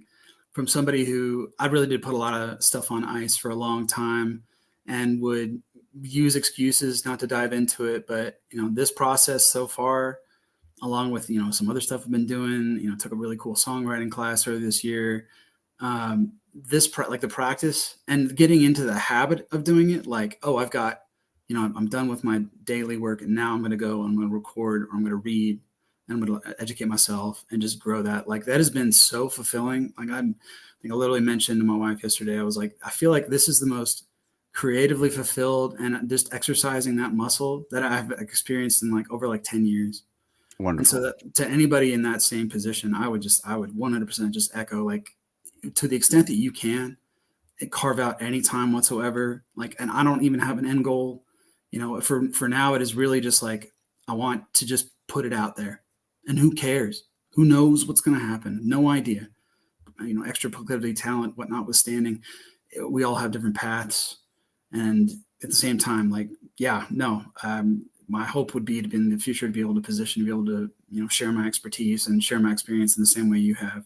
B: from somebody who I really did put a lot of stuff on ice for a long time and would use excuses not to dive into it. But, this process so far, along with, some other stuff I've been doing, took a really cool songwriting class earlier this year. Like the practice and getting into the habit of doing it, like, oh, I've got, I'm done with my daily work and now I'm going to go and I'm going to record or I'm going to read and I'm going to educate myself and just grow that. Like that has been so fulfilling. Like I think I literally mentioned to my wife yesterday, I was like, I feel like this is the most creatively fulfilled and just exercising that muscle that I've experienced in like over like 10 years.
A: Wonderful.
B: And so that, to anybody in that same position, I would 100% just echo, like, to the extent that you can, carve out any time whatsoever. Like, and I don't even have an end goal. For now, it is really just like, I want to just put it out there, and who cares? Who knows what's going to happen? No idea. Extra proclivity, talent, what notwithstanding, we all have different paths. And at the same time, like, yeah, no, my hope would be to be in the future to be able to position, to be able to, share my expertise and share my experience in the same way you have.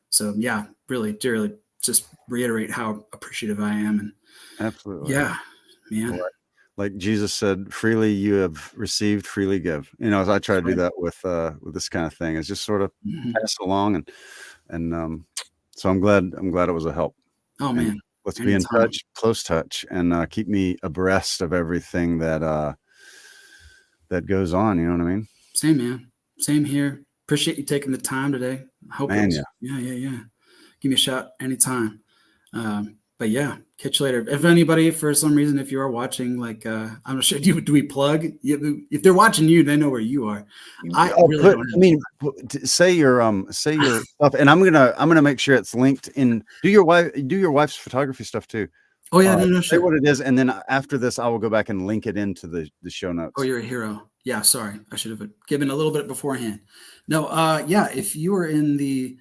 B: So yeah, really, dearly, just reiterate how appreciative I am. And
A: absolutely,
B: yeah, man.
A: Like Jesus said, freely you have received, freely give. As I try to do that with this kind of thing, is just sort of pass along, and so I'm glad it was a help.
B: Oh man,
A: let's be in touch, close touch, and keep me abreast of everything that goes on. You know what I mean?
B: Same, man. Same here. Appreciate you taking the time today. I hope yeah. Give me a shout anytime. But yeah, catch you later. If anybody, for some reason, if you are watching, like, I'm not sure, do we plug? If they're watching you, they know where you are.
A: Say your stuff, and I'm gonna make sure it's linked in. Do your wife's photography stuff too.
B: Oh yeah, no,
A: say what it is, and then after this, I will go back and link it into the show notes.
B: Oh, you're a hero. Yeah, sorry, I should have given a little bit beforehand. No, yeah, if you are in the,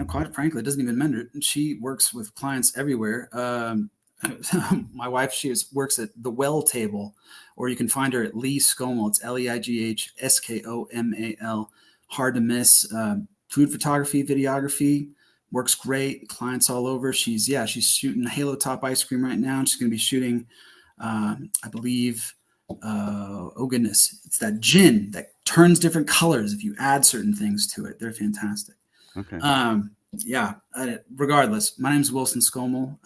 B: quite frankly, it doesn't even matter. She works with clients everywhere. My wife, works at the Well Table, or you can find her at Leigh Skomal. It's LEIGH SKOMAL. Hard to miss. Food photography, videography. Works great. Clients all over. She's shooting Halo Top ice cream right now. She's going to be shooting, I believe, oh goodness, it's that gin that turns different colors if you add certain things to it. They're fantastic.
A: Okay.
B: Yeah. Regardless, my name's Wilson Skomal.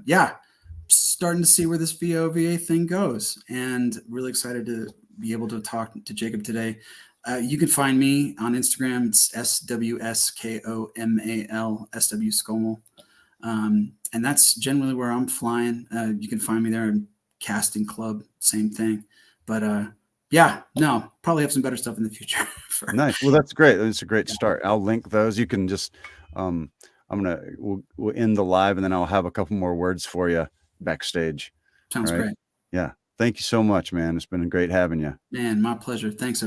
B: Yeah, starting to see where this VOVA thing goes, and really excited to be able to talk to Jacob today. You can find me on Instagram. It's SWSKOMAL, SW Skomal. And that's generally where I'm flying. You can find me there in Casting Club, same thing. But yeah, no, probably have some better stuff in the future.
A: Nice. Well, that's great. It's a great start. I'll link those. You can just, we'll end the live, and then I'll have a couple more words for you backstage.
B: Sounds great.
A: Yeah. Thank you so much, man. It's been great having you.
B: Man, my pleasure. Thanks, everyone.